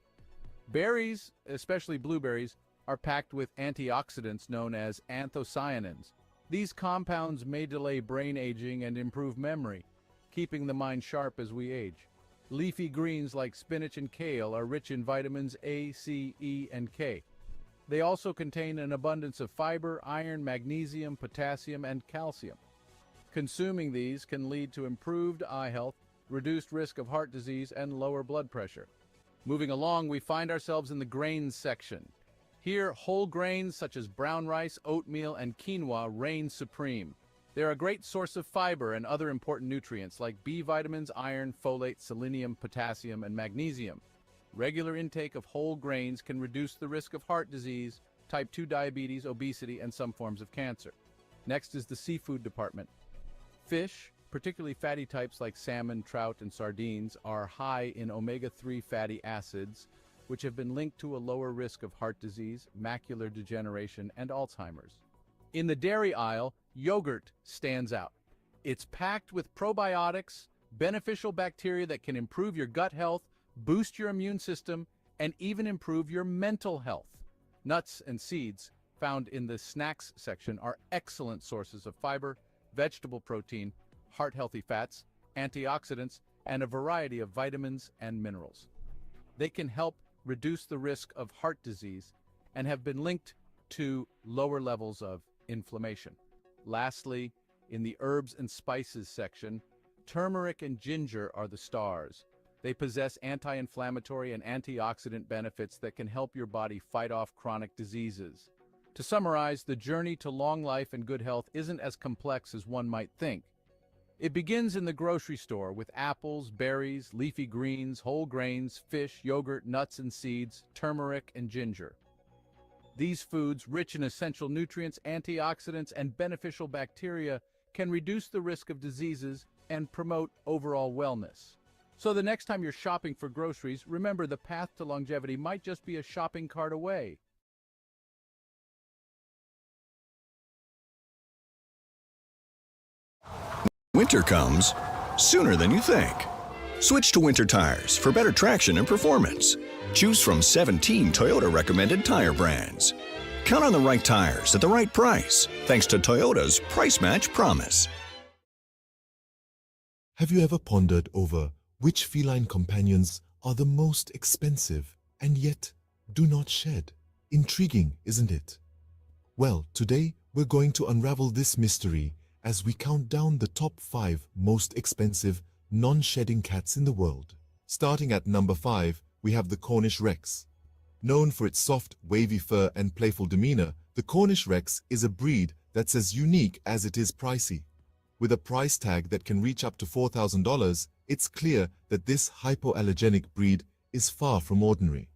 Berries, especially blueberries, are packed with antioxidants known as anthocyanins. These compounds may delay brain aging and improve memory, keeping the mind sharp as we age. Leafy greens like spinach and kale are rich in vitamins A, C, E, and K. They also contain an abundance of fiber, iron, magnesium, potassium, and calcium. Consuming these can lead to improved eye health, reduced risk of heart disease, and lower blood pressure. Moving along, we find ourselves in the grains section. Here, whole grains such as brown rice, oatmeal, and quinoa reign supreme. They're a great source of fiber and other important nutrients like B vitamins, iron, folate, selenium, potassium, and magnesium. Regular intake of whole grains can reduce the risk of heart disease, type 2 diabetes, obesity, and some forms of cancer. Next is the seafood department. Fish, particularly fatty types like salmon, trout, and sardines, are high in omega-3 fatty acids, which have been linked to a lower risk of heart disease, macular degeneration, and Alzheimer's. In the dairy aisle, yogurt stands out. It's packed with probiotics, beneficial bacteria that can improve your gut health, boost your immune system, and even improve your mental health. Nuts and seeds, found in the snacks section, are excellent sources of fiber, vegetable protein, heart-healthy fats, antioxidants, and a variety of vitamins and minerals. They can help reduce the risk of heart disease and have been linked to lower levels of inflammation. Lastly, in the herbs and spices section, turmeric and ginger are the stars. They possess anti-inflammatory and antioxidant benefits that can help your body fight off chronic diseases. To summarize, the journey to long life and good health isn't as complex as one might think. It begins in the grocery store with apples, berries, leafy greens, whole grains, fish, yogurt, nuts and seeds, turmeric, and ginger. These foods, rich in essential nutrients, antioxidants, and beneficial bacteria, can reduce the risk of diseases and promote overall wellness. So the next time you're shopping for groceries, remember the path to longevity might just be a shopping cart away. Winter comes sooner than you think. Switch to winter tires for better traction and performance. Choose from 17 Toyota recommended tire brands. Count on the right tires at the right price, thanks to Toyota's Price Match Promise. Have you ever pondered over which feline companions are the most expensive and yet do not shed? Intriguing, isn't it? Well, today we're going to unravel this mystery as we count down the top 5 most expensive non-shedding cats in the world. Starting at number 5, we have the Cornish Rex. Known for its soft, wavy fur and playful demeanor, the Cornish Rex is a breed that's as unique as it is pricey. With a price tag that can reach up to $4,000, it's clear that this hypoallergenic breed is far from ordinary.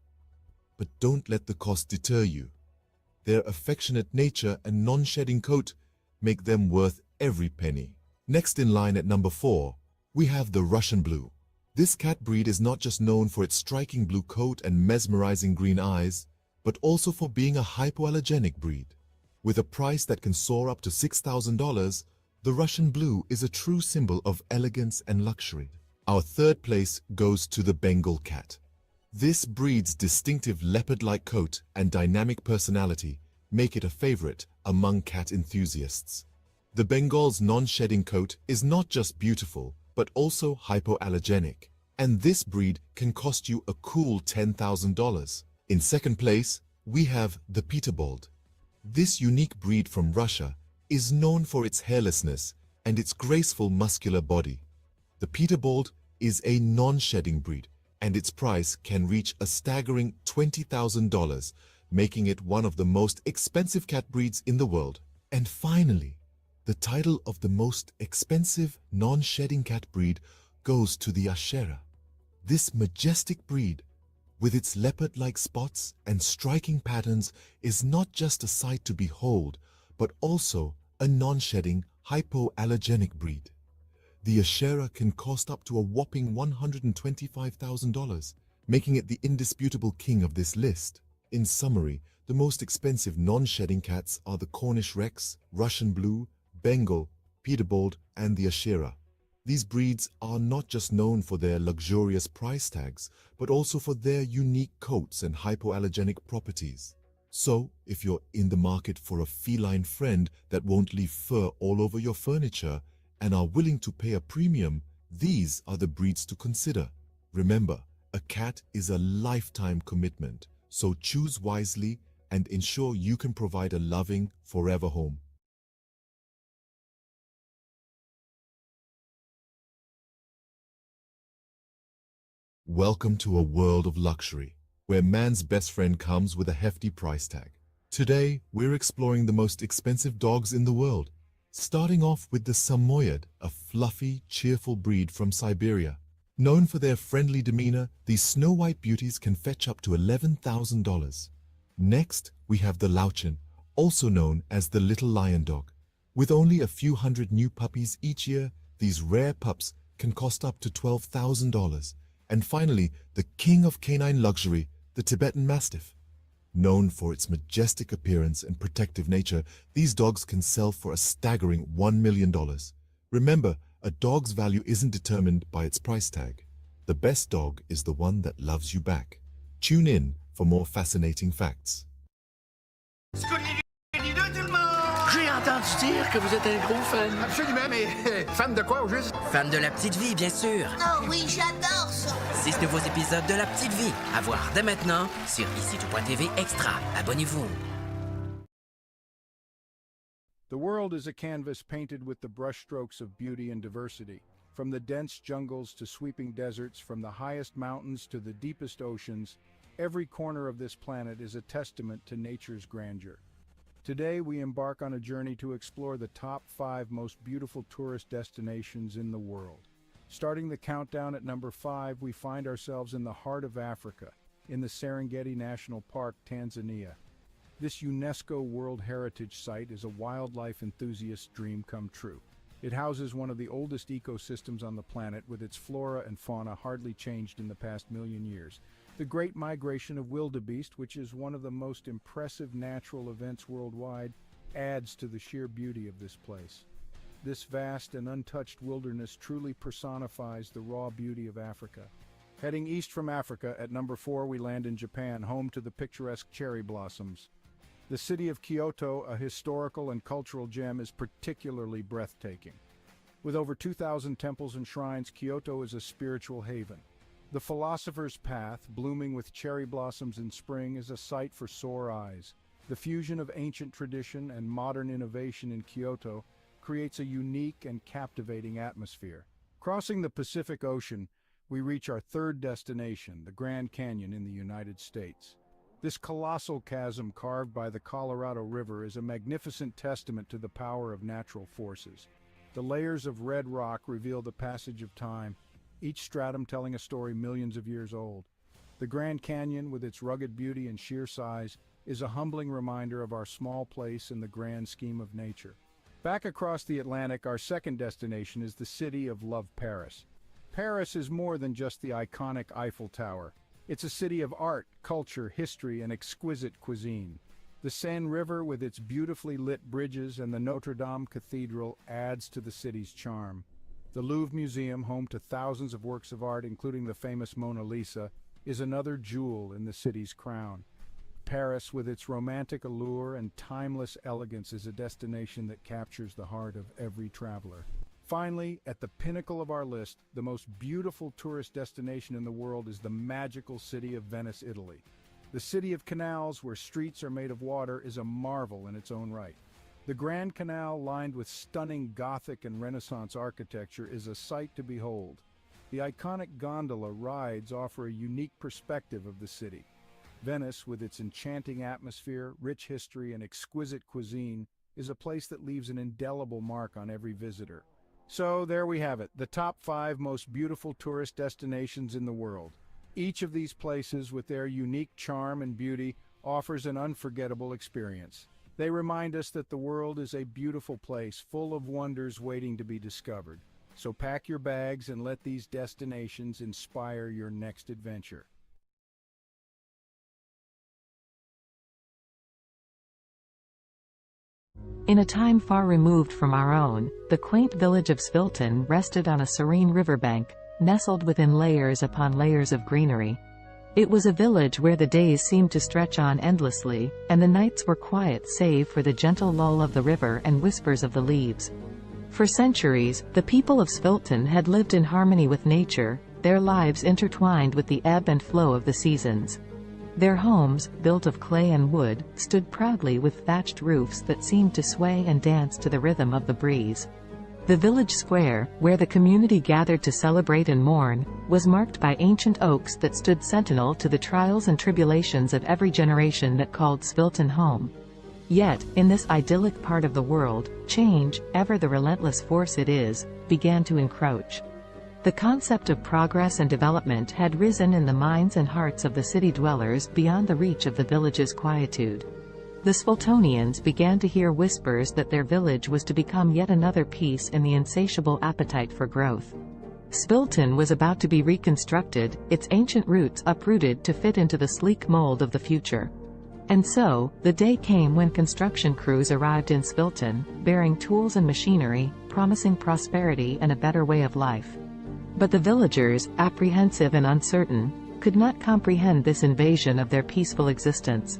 But don't let the cost deter you. Their affectionate nature and non-shedding coat make them worth every penny. Next in line at number 4, we have the Russian Blue. This cat breed is not just known for its striking blue coat and mesmerizing green eyes, but also for being a hypoallergenic breed. With a price that can soar up to $6,000, the Russian Blue is a true symbol of elegance and luxury. Our third place goes to the Bengal cat. This breed's distinctive leopard-like coat and dynamic personality make it a favorite among cat enthusiasts. The Bengal's non-shedding coat is not just beautiful, but also hypoallergenic, and this breed can cost you a cool $10,000. In second place, we have the Peterbold. This unique breed from Russia is known for its hairlessness and its graceful muscular body. The Peterbold is a non-shedding breed, and its price can reach a staggering $20,000, making it one of the most expensive cat breeds in the world. And finally, the title of the most expensive non-shedding cat breed goes to the Ashera. This majestic breed, with its leopard-like spots and striking patterns, is not just a sight to behold, but also a non-shedding, hypoallergenic breed. The Ashera can cost up to a whopping $125,000, making it the indisputable king of this list. In summary, the most expensive non-shedding cats are the Cornish Rex, Russian Blue, Bengal, Peterbold, and the Ashera. These breeds are not just known for their luxurious price tags, but also for their unique coats and hypoallergenic properties. So, if you're in the market for a feline friend that won't leave fur all over your furniture and are willing to pay a premium, these are the breeds to consider. Remember, a cat is a lifetime commitment, so choose wisely and ensure you can provide a loving, forever home. Welcome to a world of luxury, where man's best friend comes with a hefty price tag. Today, we're exploring the most expensive dogs in the world, starting off with the Samoyed, a fluffy, cheerful breed from Siberia. Known for their friendly demeanor, these snow-white beauties can fetch up to $11,000. Next, we have the Lauchin, also known as the little lion dog. With only a few hundred new puppies each year, these rare pups can cost up to $12,000. And finally, the king of canine luxury, the Tibetan Mastiff. Known for its majestic appearance and protective nature, these dogs can sell for a staggering $1 million. Remember, a dog's value isn't determined by its price tag. The best dog is the one that loves you back. Tune in for more fascinating facts. J'ai entendu dire que vous êtes un gros fan. Absolument, mais fan de quoi au juste? Fan de La Petite Vie, bien sûr. Oh oui, j'adore ça. 6 nouveaux épisodes de La Petite Vie à voir dès maintenant sur ici.tv Extra. Abonnez-vous. The world is a canvas painted with the brushstrokes of beauty and diversity. From the dense jungles to sweeping deserts, from the highest mountains to the deepest oceans, every corner of this planet is a testament to nature's grandeur. Today, we embark on a journey to explore the top 5 most beautiful tourist destinations in the world. Starting the countdown at number 5, we find ourselves in the heart of Africa, in the Serengeti National Park, Tanzania. This UNESCO World Heritage Site is a wildlife enthusiast's dream come true. It houses one of the oldest ecosystems on the planet, with its flora and fauna hardly changed in the past million years. The Great Migration of Wildebeest, which is one of the most impressive natural events worldwide, adds to the sheer beauty of this place. This vast and untouched wilderness truly personifies the raw beauty of Africa. Heading east from Africa, at number 4 we land in Japan, home to the picturesque cherry blossoms. The city of Kyoto, a historical and cultural gem, is particularly breathtaking. With over 2,000 temples and shrines, Kyoto is a spiritual haven. The Philosopher's Path, blooming with cherry blossoms in spring, is a sight for sore eyes. The fusion of ancient tradition and modern innovation in Kyoto creates a unique and captivating atmosphere. Crossing the Pacific Ocean, we reach our third destination, the Grand Canyon in the United States. This colossal chasm carved by the Colorado River is a magnificent testament to the power of natural forces. The layers of red rock reveal the passage of time, each stratum telling a story millions of years old. The Grand Canyon, with its rugged beauty and sheer size, is a humbling reminder of our small place in the grand scheme of nature. Back across the Atlantic, our second destination is the city of Love, Paris. Paris is more than just the iconic Eiffel Tower. It's a city of art, culture, history, and exquisite cuisine. The Seine River, with its beautifully lit bridges, and the Notre Dame Cathedral adds to the city's charm. The Louvre Museum, home to thousands of works of art, including the famous Mona Lisa, is another jewel in the city's crown. Paris, with its romantic allure and timeless elegance, is a destination that captures the heart of every traveler. Finally, at the pinnacle of our list, the most beautiful tourist destination in the world is the magical city of Venice, Italy. The city of canals, where streets are made of water, is a marvel in its own right. The Grand Canal, lined with stunning Gothic and Renaissance architecture, is a sight to behold. The iconic gondola rides offer a unique perspective of the city. Venice, with its enchanting atmosphere, rich history, and exquisite cuisine, is a place that leaves an indelible mark on every visitor. So there we have it, the top 5 most beautiful tourist destinations in the world. Each of these places, with their unique charm and beauty, offers an unforgettable experience. They remind us that the world is a beautiful place, full of wonders waiting to be discovered. So pack your bags and let these destinations inspire your next adventure. In a time far removed from our own, the quaint village of Svilton rested on a serene riverbank, nestled within layers upon layers of greenery. It was a village where the days seemed to stretch on endlessly, and the nights were quiet save for the gentle lull of the river and whispers of the leaves. For centuries, the people of Svilton had lived in harmony with nature, their lives intertwined with the ebb and flow of the seasons. Their homes, built of clay and wood, stood proudly with thatched roofs that seemed to sway and dance to the rhythm of the breeze. The village square, where the community gathered to celebrate and mourn, was marked by ancient oaks that stood sentinel to the trials and tribulations of every generation that called Svilton home. Yet, in this idyllic part of the world, change, ever the relentless force it is, began to encroach. The concept of progress and development had risen in the minds and hearts of the city dwellers beyond the reach of the village's quietude. The Sviltonians began to hear whispers that their village was to become yet another piece in the insatiable appetite for growth. Svilton was about to be reconstructed, its ancient roots uprooted to fit into the sleek mold of the future. And so, the day came when construction crews arrived in Svilton, bearing tools and machinery, promising prosperity and a better way of life. But the villagers, apprehensive and uncertain, could not comprehend this invasion of their peaceful existence.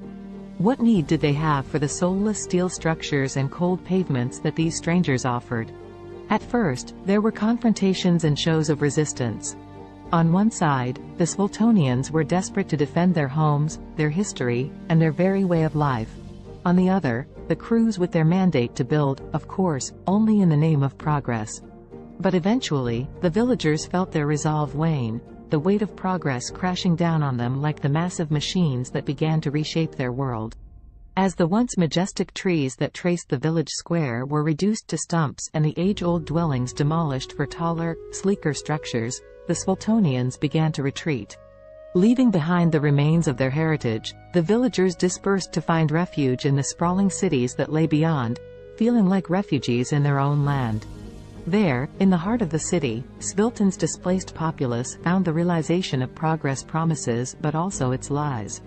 What need did they have for the soulless steel structures and cold pavements that these strangers offered? At first, there were confrontations and shows of resistance. On one side, the Sviltonians were desperate to defend their homes, their history, and their very way of life. On the other, the crews with their mandate to build, of course, only in the name of progress. But eventually, the villagers felt their resolve wane, the weight of progress crashing down on them like the massive machines that began to reshape their world. As the once majestic trees that traced the village square were reduced to stumps and the age-old dwellings demolished for taller, sleeker structures, the Sviltonians began to retreat. Leaving behind the remains of their heritage, the villagers dispersed to find refuge in the sprawling cities that lay beyond, feeling like refugees in their own land. There, in the heart of the city, Svilton's displaced populace found the realization of progress promises but also its lies.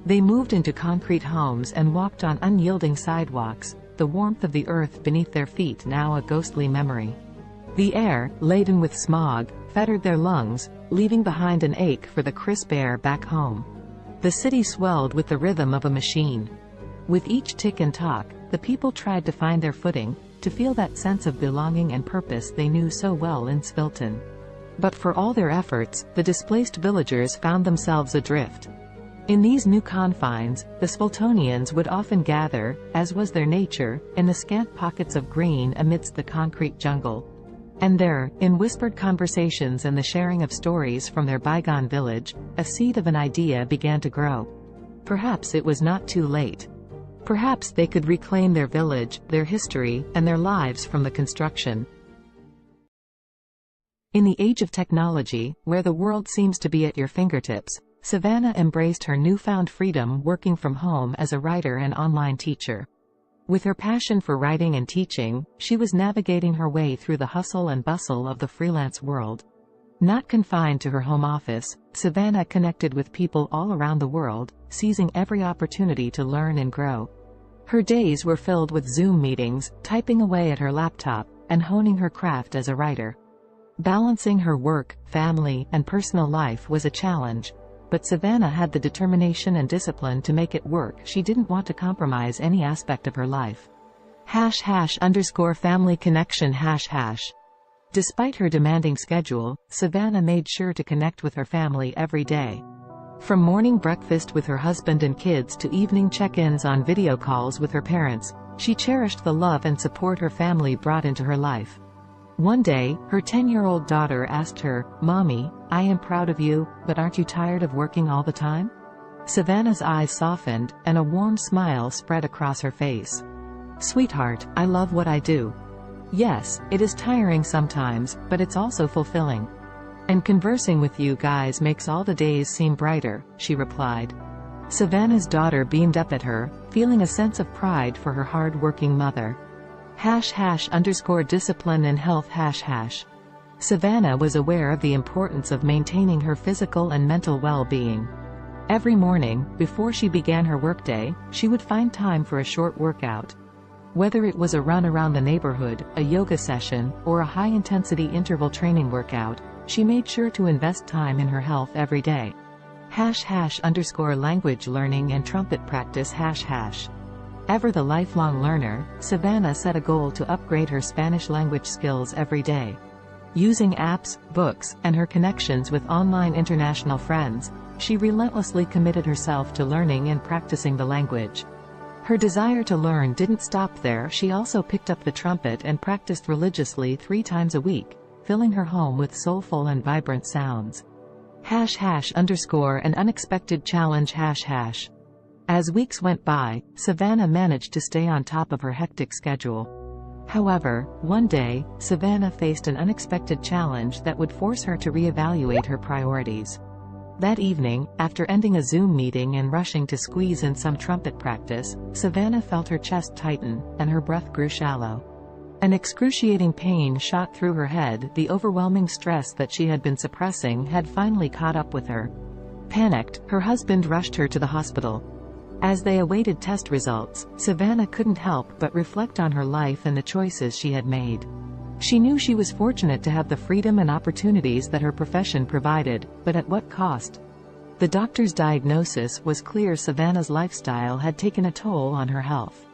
They moved into concrete homes and walked on unyielding sidewalks, the warmth of the earth beneath their feet now a ghostly memory. The air, laden with smog, fettered their lungs, leaving behind an ache for the crisp air back home. The city swelled with the rhythm of a machine. With each tick and tock, the people tried to find their footing, to feel that sense of belonging and purpose they knew so well in Svilton. But for all their efforts, the displaced villagers found themselves adrift. In these new confines, the Sviltonians would often gather, as was their nature, in the scant pockets of green amidst the concrete jungle. And there, in whispered conversations and the sharing of stories from their bygone village, a seed of an idea began to grow. Perhaps it was not too late. Perhaps they could reclaim their village, their history, and their lives from the construction. In the age of technology, where the world seems to be at your fingertips, Savannah embraced her newfound freedom working from home as a writer and online teacher. With her passion for writing and teaching, she was navigating her way through the hustle and bustle of the freelance world. Not confined to her home office, Savannah connected with people all around the world, seizing every opportunity to learn and grow. Her days were filled with Zoom meetings, typing away at her laptop, and honing her craft as a writer. Balancing her work, family, and personal life was a challenge, but Savannah had the determination and discipline to make it work. She didn't want to compromise any aspect of her life. #family connection #. Despite her demanding schedule, Savannah made sure to connect with her family every day. From morning breakfast with her husband and kids to evening check-ins on video calls with her parents, she cherished the love and support her family brought into her life. One day, her 10-year-old daughter asked her, "Mommy, I am proud of you, but aren't you tired of working all the time?" Savannah's eyes softened, and a warm smile spread across her face. "Sweetheart, I love what I do. Yes, it is tiring sometimes, but it's also fulfilling. And conversing with you guys makes all the days seem brighter," she replied. Savannah's daughter beamed up at her, feeling a sense of pride for her hard-working mother. #discipline and health #. Savannah was aware of the importance of maintaining her physical and mental well-being. Every morning, before she began her workday, she would find time for a short workout. Whether it was a run around the neighborhood, a yoga session, or a high-intensity interval training workout, she made sure to invest time in her health every day. #language learning and trumpet practice #. Ever the lifelong learner, Savannah set a goal to upgrade her Spanish language skills every day. Using apps, books, and her connections with online international friends, she relentlessly committed herself to learning and practicing the language. Her desire to learn didn't stop there. She also picked up the trumpet and practiced religiously 3 times a week, filling her home with soulful and vibrant sounds. #an unexpected challenge #. As weeks went by, Savannah managed to stay on top of her hectic schedule. However, one day, Savannah faced an unexpected challenge that would force her to reevaluate her priorities. That evening, after ending a Zoom meeting and rushing to squeeze in some trumpet practice, Savannah felt her chest tighten, and her breath grew shallow. An excruciating pain shot through her head. The overwhelming stress that she had been suppressing had finally caught up with her. Panicked, her husband rushed her to the hospital. As they awaited test results, Savannah couldn't help but reflect on her life and the choices she had made. She knew she was fortunate to have the freedom and opportunities that her profession provided, but at what cost? The doctor's diagnosis was clear: Savannah's lifestyle had taken a toll on her health.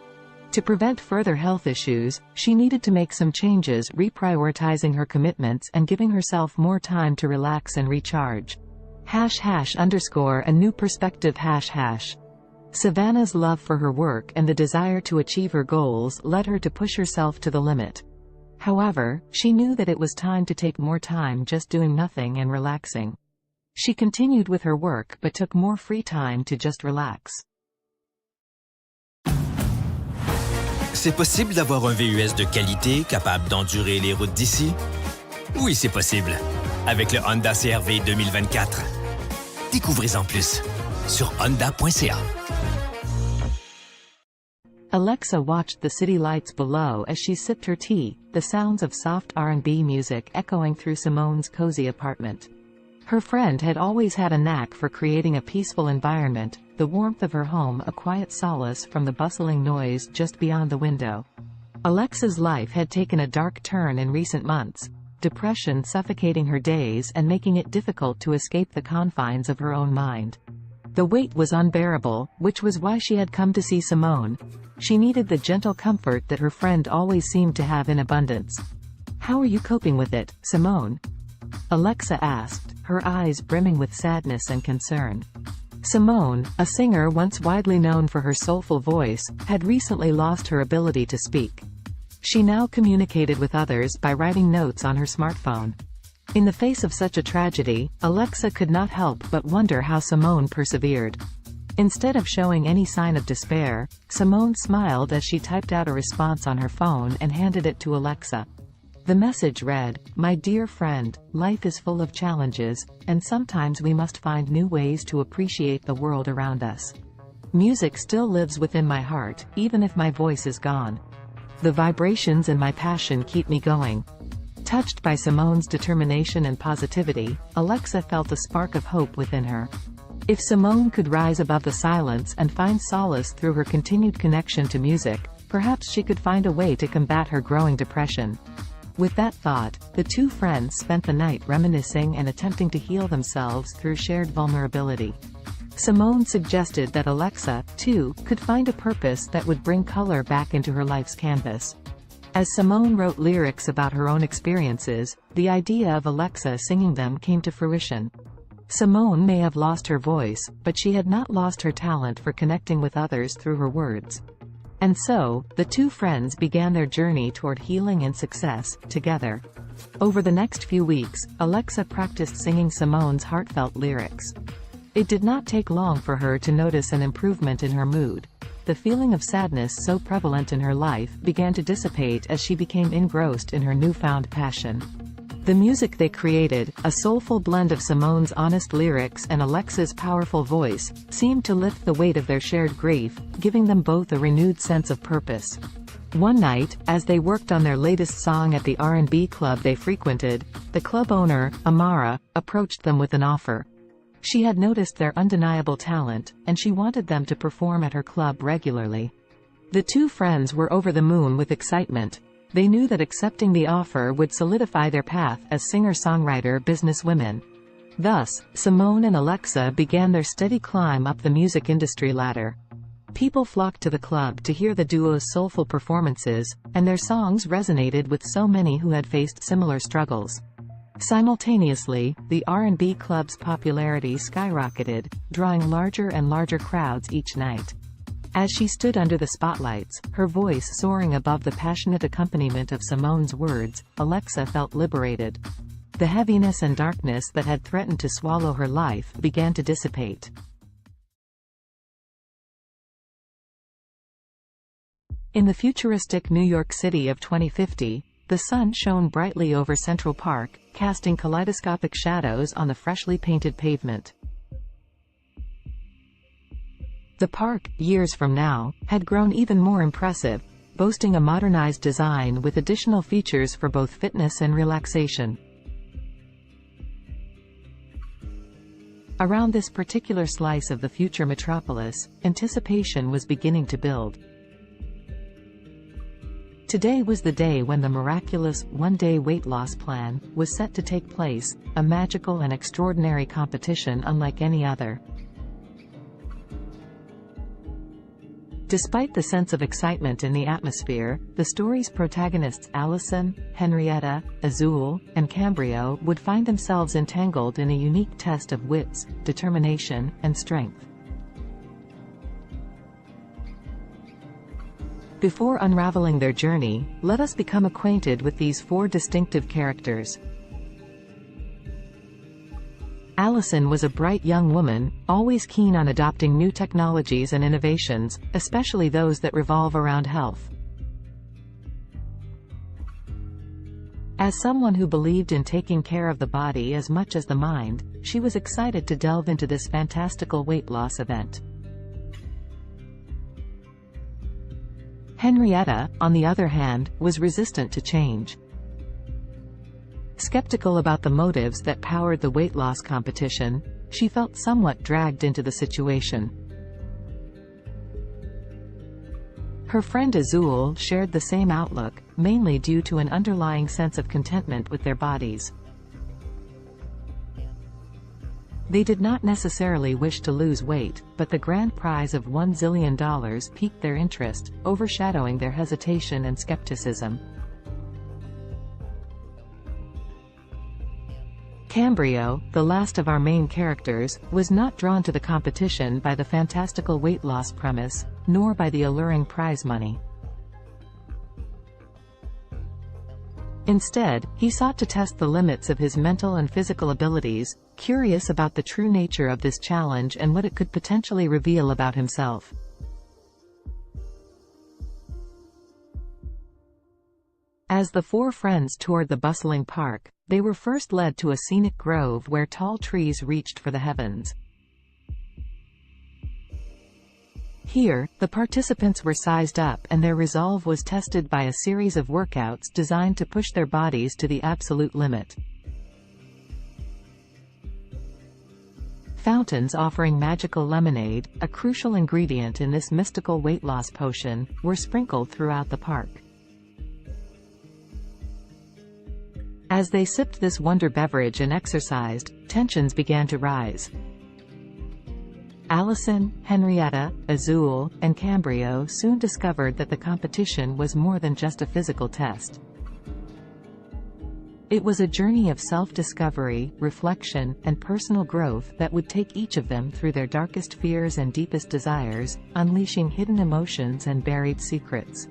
To prevent further health issues, she needed to make some changes, reprioritizing her commitments and giving herself more time to relax and recharge. #a new perspective #. Savannah's love for her work and the desire to achieve her goals led her to push herself to the limit. However, she knew that it was time to take more time just doing nothing and relaxing. She continued with her work but took more free time to just relax. C'est possible d'avoir un VUS de qualité capable d'endurer les routes d'ici? Oui, c'est possible. Avec le Honda CR-V 2024. Découvrez-en plus sur honda.ca. Alexa watched the city lights below as she sipped her tea, the sounds of soft R&B music echoing through Simone's cozy apartment. Her friend had always had a knack for creating a peaceful environment, the warmth of her home a quiet solace from the bustling noise just beyond the window. Alexa's life had taken a dark turn in recent months, depression suffocating her days and making it difficult to escape the confines of her own mind. The weight was unbearable, which was why she had come to see Simone. She needed the gentle comfort that her friend always seemed to have in abundance. "How are you coping with it, Simone?" Alexa asked, her eyes brimming with sadness and concern. Simone, a singer once widely known for her soulful voice, had recently lost her ability to speak. She now communicated with others by writing notes on her smartphone. In the face of such a tragedy, Alexa could not help but wonder how Simone persevered. Instead of showing any sign of despair, Simone smiled as she typed out a response on her phone and handed it to Alexa. The message read, "My dear friend, life is full of challenges, and sometimes we must find new ways to appreciate the world around us. Music still lives within my heart, even if my voice is gone. The vibrations and my passion keep me going. Touched by Simone's determination and positivity, Alexa felt a spark of hope within her. If Simone could rise above the silence and find solace through her continued connection to music, perhaps she could find a way to combat her growing depression. With that thought, the two friends spent the night reminiscing and attempting to heal themselves through shared vulnerability. Simone suggested that Alexa, too, could find a purpose that would bring color back into her life's canvas. As Simone wrote lyrics about her own experiences, the idea of Alexa singing them came to fruition. Simone may have lost her voice, but she had not lost her talent for connecting with others through her words. And so, the two friends began their journey toward healing and success, together. Over the next few weeks, Alexa practiced singing Simone's heartfelt lyrics. It did not take long for her to notice an improvement in her mood. The feeling of sadness so prevalent in her life began to dissipate as she became engrossed in her newfound passion. The music they created, a soulful blend of Simone's honest lyrics and Alexa's powerful voice, seemed to lift the weight of their shared grief, giving them both a renewed sense of purpose. One night, as they worked on their latest song at the R&B club they frequented, the club owner, Amara, approached them with an offer. She had noticed their undeniable talent, and she wanted them to perform at her club regularly. The two friends were over the moon with excitement. They knew that accepting the offer would solidify their path as singer-songwriter businesswomen. Thus, Simone and Alexa began their steady climb up the music industry ladder. People flocked to the club to hear the duo's soulful performances, and their songs resonated with so many who had faced similar struggles. Simultaneously, the R&B club's popularity skyrocketed, drawing larger and larger crowds each night. As she stood under the spotlights, her voice soaring above the passionate accompaniment of Simone's words, Alexa felt liberated. The heaviness and darkness that had threatened to swallow her life began to dissipate. In the futuristic New York City of 2050, the sun shone brightly over Central Park, casting kaleidoscopic shadows on the freshly painted pavement. The park, years from now, had grown even more impressive, boasting a modernized design with additional features for both fitness and relaxation. Around this particular slice of the future metropolis, anticipation was beginning to build. Today was the day when the miraculous one-day weight loss plan was set to take place, a magical and extraordinary competition unlike any other. Despite the sense of excitement in the atmosphere, the story's protagonists Allison, Henrietta, Azul, and Cambrio would find themselves entangled in a unique test of wits, determination, and strength. Before unraveling their journey, let us become acquainted with these four distinctive characters. Allison was a bright young woman, always keen on adopting new technologies and innovations, especially those that revolve around health. As someone who believed in taking care of the body as much as the mind, she was excited to delve into this fantastical weight loss event. Henrietta, on the other hand, was resistant to change. Skeptical about the motives that powered the weight loss competition, she felt somewhat dragged into the situation. Her friend Azul shared the same outlook, mainly due to an underlying sense of contentment with their bodies. They did not necessarily wish to lose weight, but the grand prize of $1 zillion piqued their interest, overshadowing their hesitation and skepticism. Cambrio, the last of our main characters, was not drawn to the competition by the fantastical weight loss premise, nor by the alluring prize money. Instead, he sought to test the limits of his mental and physical abilities, curious about the true nature of this challenge and what it could potentially reveal about himself. As the four friends toured the bustling park, they were first led to a scenic grove where tall trees reached for the heavens. Here, the participants were sized up and their resolve was tested by a series of workouts designed to push their bodies to the absolute limit. Fountains offering magical lemonade, a crucial ingredient in this mystical weight loss potion, were sprinkled throughout the park. As they sipped this wonder beverage and exercised, tensions began to rise. Allison, Henrietta, Azul, and Cambrio soon discovered that the competition was more than just a physical test. It was a journey of self-discovery, reflection, and personal growth that would take each of them through their darkest fears and deepest desires, unleashing hidden emotions and buried secrets.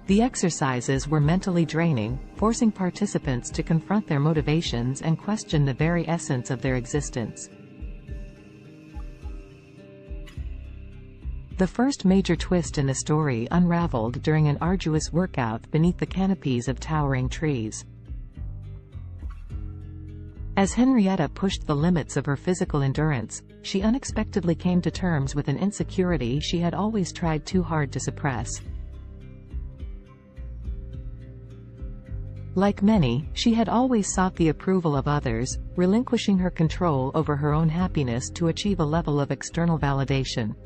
The exercises were mentally draining, forcing participants to confront their motivations and question the very essence of their existence. The first major twist in the story unraveled during an arduous workout beneath the canopies of towering trees. As Henrietta pushed the limits of her physical endurance, she unexpectedly came to terms with an insecurity she had always tried too hard to suppress. Like many, she had always sought the approval of others, relinquishing her control over her own happiness to achieve a level of external validation.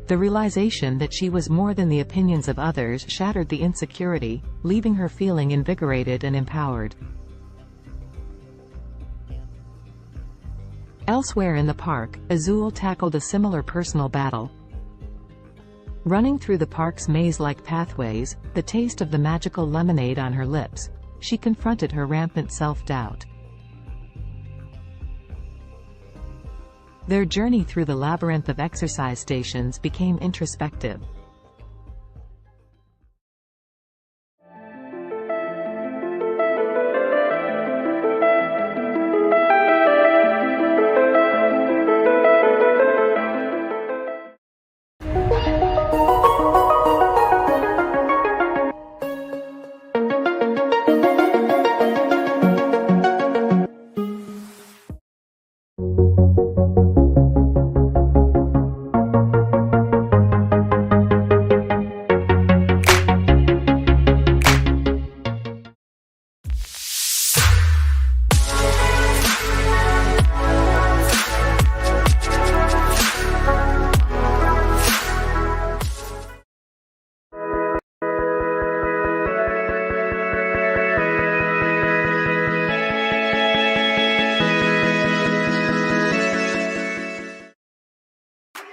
The realization that she was more than the opinions of others shattered the insecurity, leaving her feeling invigorated and empowered. Elsewhere in the park, Azul tackled a similar personal battle. Running through the park's maze-like pathways, the taste of the magical lemonade on her lips, she confronted her rampant self-doubt. Their journey through the labyrinth of exercise stations became introspective.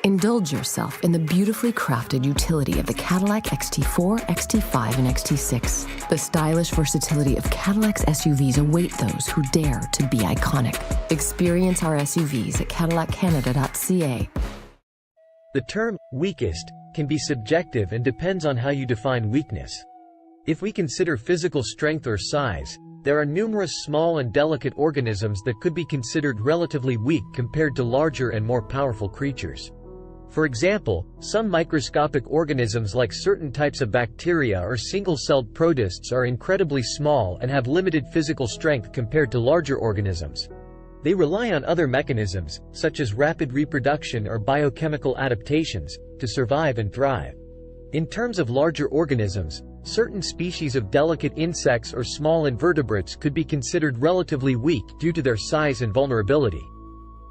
Indulge yourself in the beautifully crafted utility of the Cadillac XT4, XT5, and XT6. The stylish versatility of Cadillac's SUVs await those who dare to be iconic. Experience our SUVs at cadillaccanada.ca. The term weakest can be subjective and depends on how you define weakness. If we consider physical strength or size, there are numerous small and delicate organisms that could be considered relatively weak compared to larger and more powerful creatures. For example, some microscopic organisms like certain types of bacteria or single-celled protists are incredibly small and have limited physical strength compared to larger organisms. They rely on other mechanisms, such as rapid reproduction or biochemical adaptations, to survive and thrive. In terms of larger organisms, certain species of delicate insects or small invertebrates could be considered relatively weak due to their size and vulnerability.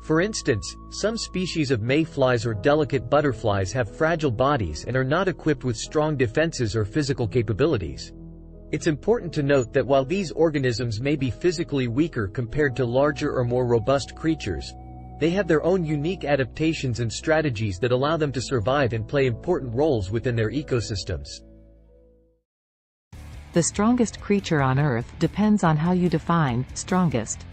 For instance, some species of mayflies or delicate butterflies have fragile bodies and are not equipped with strong defenses or physical capabilities. It's important to note that while these organisms may be physically weaker compared to larger or more robust creatures, they have their own unique adaptations and strategies that allow them to survive and play important roles within their ecosystems. The strongest creature on Earth depends on how you define strongest.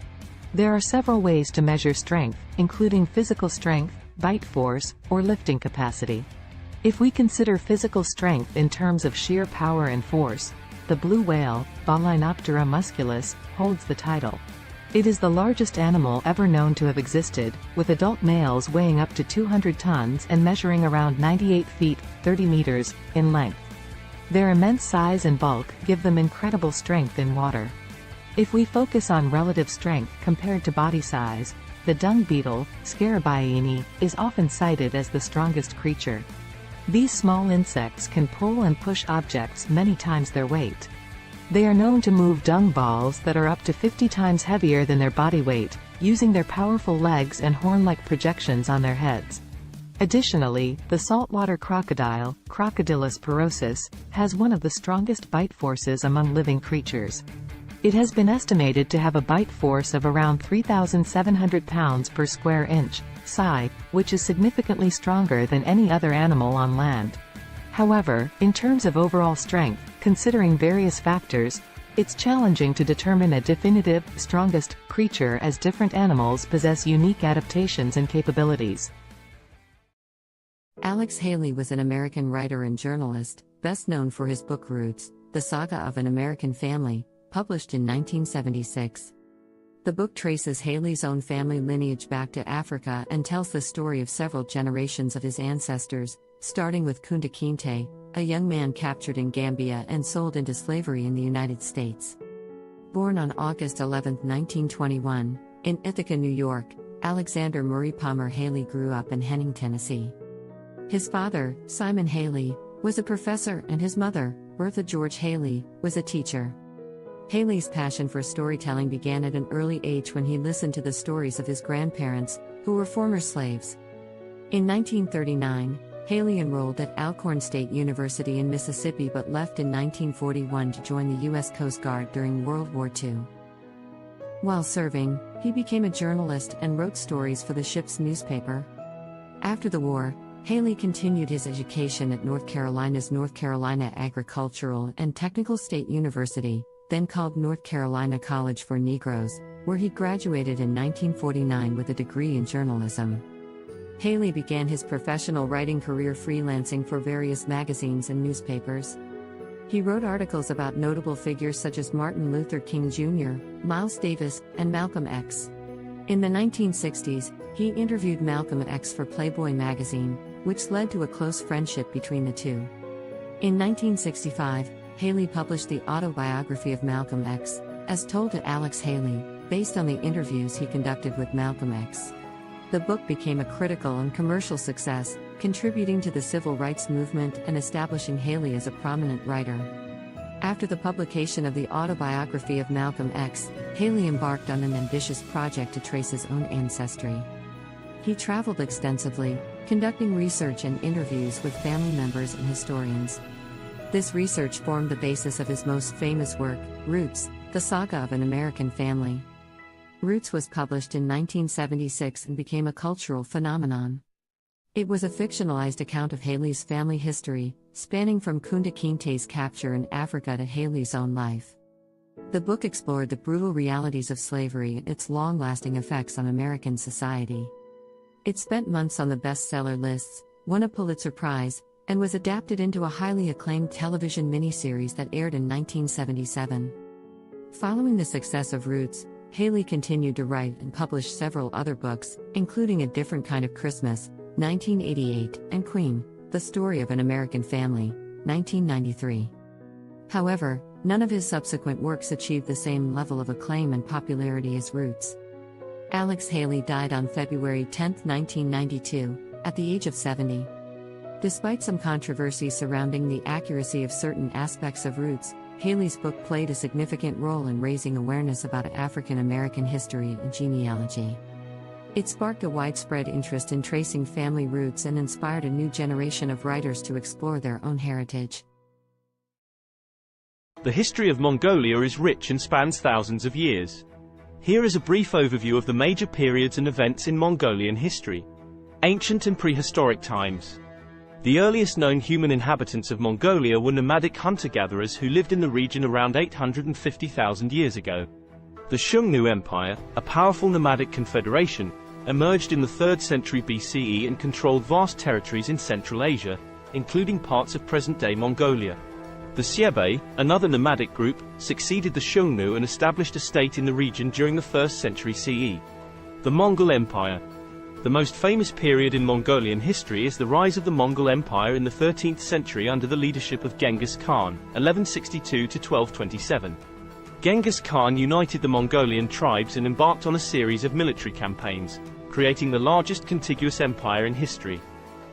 There are several ways to measure strength, including physical strength, bite force, or lifting capacity. If we consider physical strength in terms of sheer power and force, the blue whale, Balaenoptera musculus, holds the title. It is the largest animal ever known to have existed, with adult males weighing up to 200 tons and measuring around 98 feet, 30 meters, in length. Their immense size and bulk give them incredible strength in water. If we focus on relative strength compared to body size, the dung beetle, Scarabaeini, is often cited as the strongest creature. These small insects can pull and push objects many times their weight. They are known to move dung balls that are up to 50 times heavier than their body weight, using their powerful legs and horn-like projections on their heads. Additionally, the saltwater crocodile, Crocodylus porosus, has one of the strongest bite forces among living creatures. It has been estimated to have a bite force of around 3,700 pounds per square inch, psi, which is significantly stronger than any other animal on land. However, in terms of overall strength, considering various factors, it's challenging to determine a definitive, strongest creature as different animals possess unique adaptations and capabilities. Alex Haley was an American writer and journalist, best known for his book Roots, The Saga of an American Family, published in 1976. The book traces Haley's own family lineage back to Africa and tells the story of several generations of his ancestors, starting with Kunta Kinte, a young man captured in Gambia and sold into slavery in the United States. Born on August 11, 1921, in Ithaca, New York, Alexander Murray Palmer Haley grew up in Henning, Tennessee. His father, Simon Haley, was a professor and his mother, Bertha George Haley, was a teacher. Haley's passion for storytelling began at an early age when he listened to the stories of his grandparents, who were former slaves. In 1939, Haley enrolled at Alcorn State University in Mississippi but left in 1941 to join the U.S. Coast Guard during World War II. While serving, he became a journalist and wrote stories for the ship's newspaper. After the war, Haley continued his education at North Carolina's North Carolina Agricultural and Technical State University, then called North Carolina College for Negroes, where he graduated in 1949 with a degree in journalism. Haley began his professional writing career freelancing for various magazines and newspapers. He wrote articles about notable figures such as Martin Luther King Jr., Miles Davis, and Malcolm X. In the 1960s, he interviewed Malcolm X for Playboy magazine, which led to a close friendship between the two. In 1965, Haley published the autobiography of Malcolm X, as told to Alex Haley, based on the interviews he conducted with Malcolm X. The book became a critical and commercial success, contributing to the civil rights movement and establishing Haley as a prominent writer. After the publication of the autobiography of Malcolm X, Haley embarked on an ambitious project to trace his own ancestry. He traveled extensively, conducting research and interviews with family members and historians. This research formed the basis of his most famous work, Roots, The Saga of an American Family. Roots was published in 1976 and became a cultural phenomenon. It was a fictionalized account of Haley's family history, spanning from Kunta Kinte's capture in Africa to Haley's own life. The book explored the brutal realities of slavery and its long-lasting effects on American society. It spent months on the bestseller lists, won a Pulitzer Prize, and was adapted into a highly acclaimed television miniseries that aired in 1977. Following the success of Roots, Haley continued to write and publish several other books, including A Different Kind of Christmas, 1988, and Queen, The Story of an American Family, 1993. However, none of his subsequent works achieved the same level of acclaim and popularity as Roots. Alex Haley died on February 10, 1992, at the age of 70. Despite some controversy surrounding the accuracy of certain aspects of Roots, Haley's book played a significant role in raising awareness about African American history and genealogy. It sparked a widespread interest in tracing family roots and inspired a new generation of writers to explore their own heritage. The history of Mongolia is rich and spans thousands of years. Here is a brief overview of the major periods and events in Mongolian history. Ancient and prehistoric times. The earliest known human inhabitants of Mongolia were nomadic hunter-gatherers who lived in the region around 850,000 years ago. The Xiongnu Empire, a powerful nomadic confederation, emerged in the 3rd century BCE and controlled vast territories in Central Asia, including parts of present-day Mongolia. The Xiebe, another nomadic group, succeeded the Xiongnu and established a state in the region during the 1st century CE. The Mongol Empire. The most famous period in Mongolian history is the rise of the Mongol Empire in the 13th century under the leadership of Genghis Khan, 1162 to 1227. Genghis Khan united the Mongolian tribes and embarked on a series of military campaigns, creating the largest contiguous empire in history.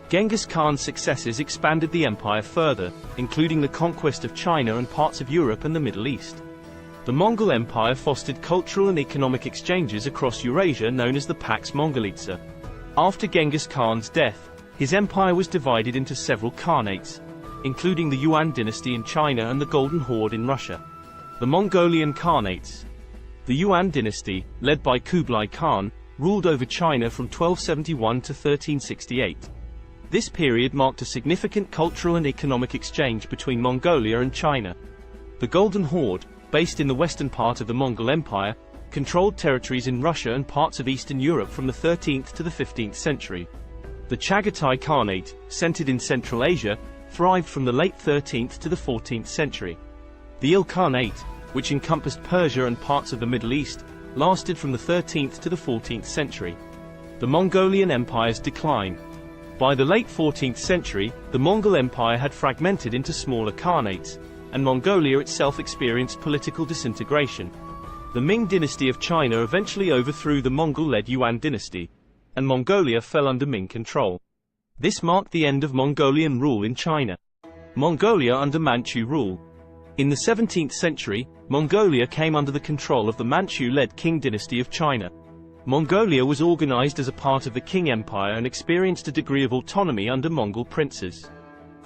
Genghis Khan's successes expanded the empire further, including the conquest of China and parts of Europe and the Middle East. The Mongol Empire fostered cultural and economic exchanges across Eurasia known as the Pax Mongolitsa. After Genghis Khan's death, his empire was divided into several khanates, including the Yuan dynasty in China and the Golden Horde in Russia. The Mongolian Khanates. The Yuan dynasty, led by Kublai Khan, ruled over China from 1271 to 1368. This period marked a significant cultural and economic exchange between Mongolia and China. The Golden Horde, based in the western part of the Mongol Empire, controlled territories in Russia and parts of Eastern Europe from the 13th to the 15th century. The Chagatai Khanate, centered in Central Asia, thrived from the late 13th to the 14th century. The Ilkhanate, which encompassed Persia and parts of the Middle East, lasted from the 13th to the 14th century. The Mongolian Empire's decline. By the late 14th century, the Mongol Empire had fragmented into smaller khanates, and Mongolia itself experienced political disintegration. The Ming dynasty of China eventually overthrew the Mongol-led Yuan dynasty, and Mongolia fell under Ming control. This marked the end of Mongolian rule in China. Mongolia under Manchu rule. In the 17th century, Mongolia came under the control of the Manchu-led Qing dynasty of China. Mongolia was organized as a part of the Qing Empire and experienced a degree of autonomy under Mongol princes.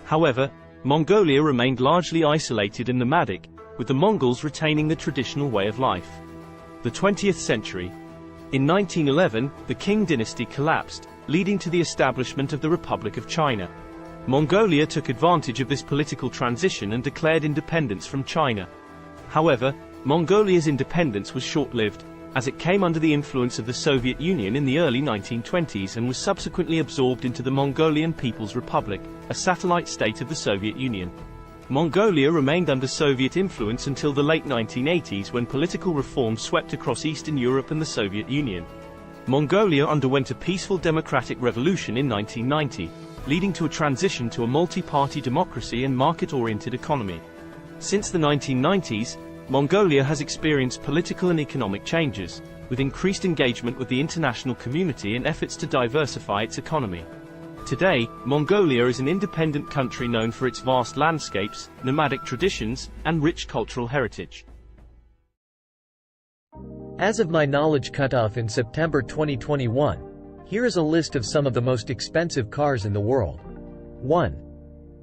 However, Mongolia remained largely isolated and nomadic, with the Mongols retaining the traditional way of life. The 20th century. In 1911, the Qing dynasty collapsed, leading to the establishment of the Republic of China. Mongolia took advantage of this political transition and declared independence from China. However, Mongolia's independence was short-lived, as it came under the influence of the Soviet Union in the early 1920s and was subsequently absorbed into the Mongolian People's Republic, a satellite state of the Soviet Union. Mongolia remained under Soviet influence until the late 1980s when political reform swept across Eastern Europe and the Soviet Union. Mongolia underwent a peaceful democratic revolution in 1990, leading to a transition to a multi-party democracy and market-oriented economy. Since the 1990s, Mongolia has experienced political and economic changes, with increased engagement with the international community and efforts to diversify its economy. Today, Mongolia is an independent country known for its vast landscapes, nomadic traditions, and rich cultural heritage. As of my knowledge cutoff in September 2021, here is a list of some of the most expensive cars in the world. 1.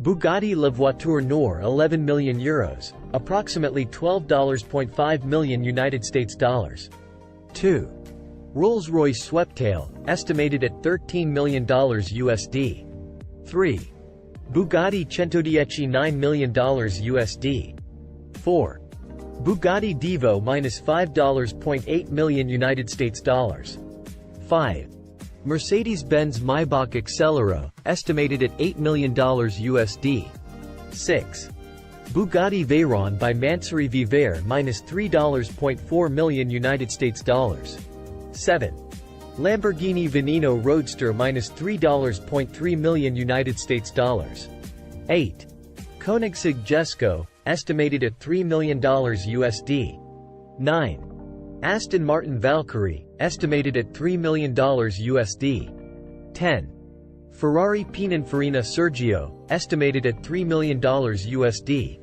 Bugatti La Voiture Noire, 11 million euros, approximately $12.5 million United States dollars. 2. Rolls-Royce Sweptail, estimated at $13 million USD. 3. Bugatti Centodieci, $9 million USD. 4. Bugatti Divo -$5.8 million United States dollars. 5. Mercedes-Benz Maybach Accelero, estimated at $8 million USD. 6. Bugatti Veyron by Mansouri Vivere -$3.4 million United States dollars. 7. Lamborghini Veneno Roadster -$3.3 million United States dollars. 8. Koenigsegg Jesko, estimated at $3 million USD. 9. Aston Martin Valkyrie, estimated at $3 million USD. 10. Ferrari Pininfarina Sergio, estimated at $3 million USD.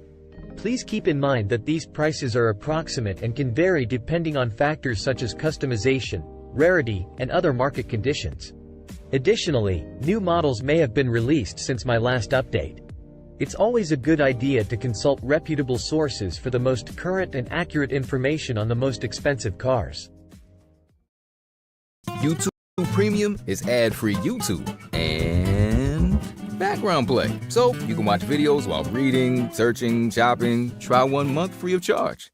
Please keep in mind that these prices are approximate and can vary depending on factors such as customization, rarity, and other market conditions. Additionally, new models may have been released since my last update. It's always a good idea to consult reputable sources for the most current and accurate information on the most expensive cars. YouTube Premium is ad-free YouTube and background play, so you can watch videos while reading, searching, shopping. Try 1 month free of charge.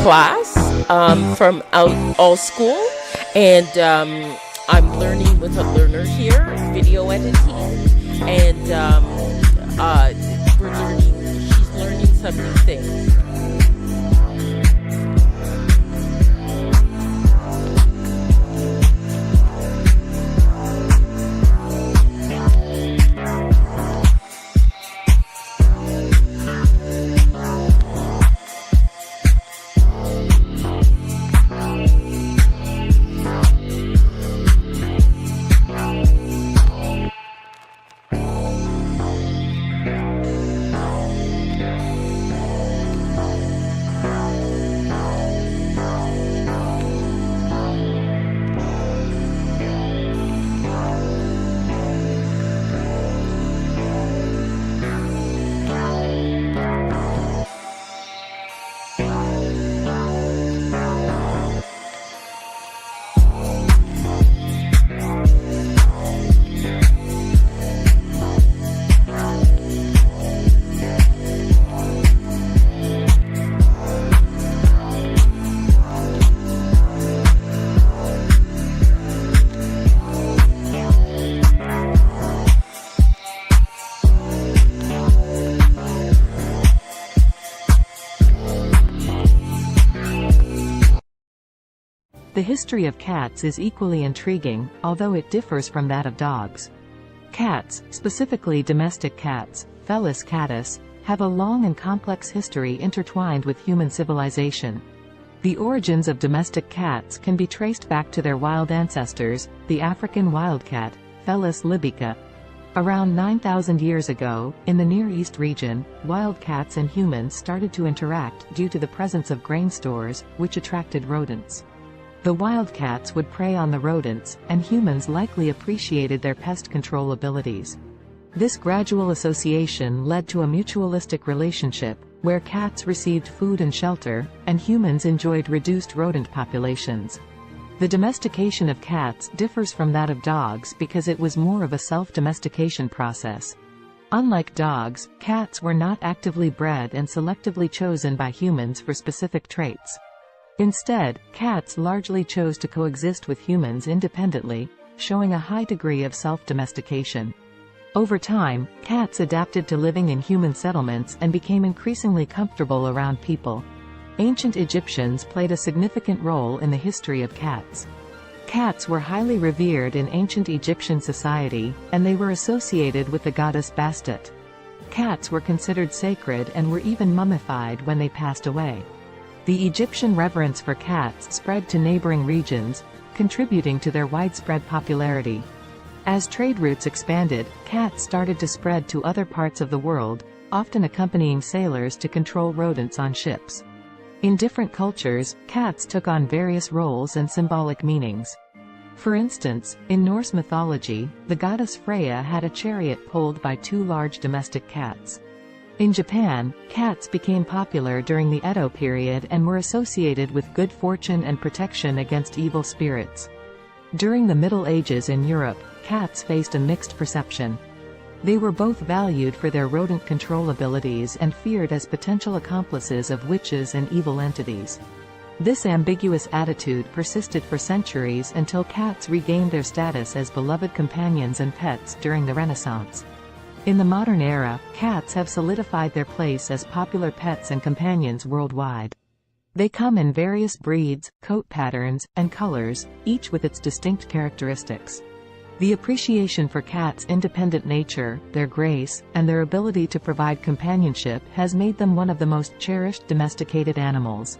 class from all school, and I'm learning with a learner here, video editing, and she's learning some new things. The history of cats is equally intriguing, although it differs from that of dogs. Cats, specifically domestic cats, Felis catus, have a long and complex history intertwined with human civilization. The origins of domestic cats can be traced back to their wild ancestors, the African wildcat, Felis libica. Around 9,000 years ago, in the Near East region, wild cats and humans started to interact due to the presence of grain stores, which attracted rodents. The wildcats would prey on the rodents, and humans likely appreciated their pest control abilities. This gradual association led to a mutualistic relationship, where cats received food and shelter, and humans enjoyed reduced rodent populations. The domestication of cats differs from that of dogs because it was more of a self-domestication process. Unlike dogs, cats were not actively bred and selectively chosen by humans for specific traits. Instead, cats largely chose to coexist with humans independently, showing a high degree of self-domestication. Over time, cats adapted to living in human settlements and became increasingly comfortable around people. Ancient Egyptians played a significant role in the history of cats. Cats were highly revered in ancient Egyptian society, and they were associated with the goddess Bastet. Cats were considered sacred and were even mummified when they passed away. The Egyptian reverence for cats spread to neighboring regions, contributing to their widespread popularity. As trade routes expanded, cats started to spread to other parts of the world, often accompanying sailors to control rodents on ships. In different cultures, cats took on various roles and symbolic meanings. For instance, in Norse mythology, the goddess Freya had a chariot pulled by two large domestic cats. In Japan, cats became popular during the Edo period and were associated with good fortune and protection against evil spirits. During the Middle Ages in Europe, cats faced a mixed perception. They were both valued for their rodent control abilities and feared as potential accomplices of witches and evil entities. This ambiguous attitude persisted for centuries until cats regained their status as beloved companions and pets during the Renaissance. In the modern era, cats have solidified their place as popular pets and companions worldwide. They come in various breeds, coat patterns, and colors, each with its distinct characteristics. The appreciation for cats' independent nature, their grace, and their ability to provide companionship has made them one of the most cherished domesticated animals.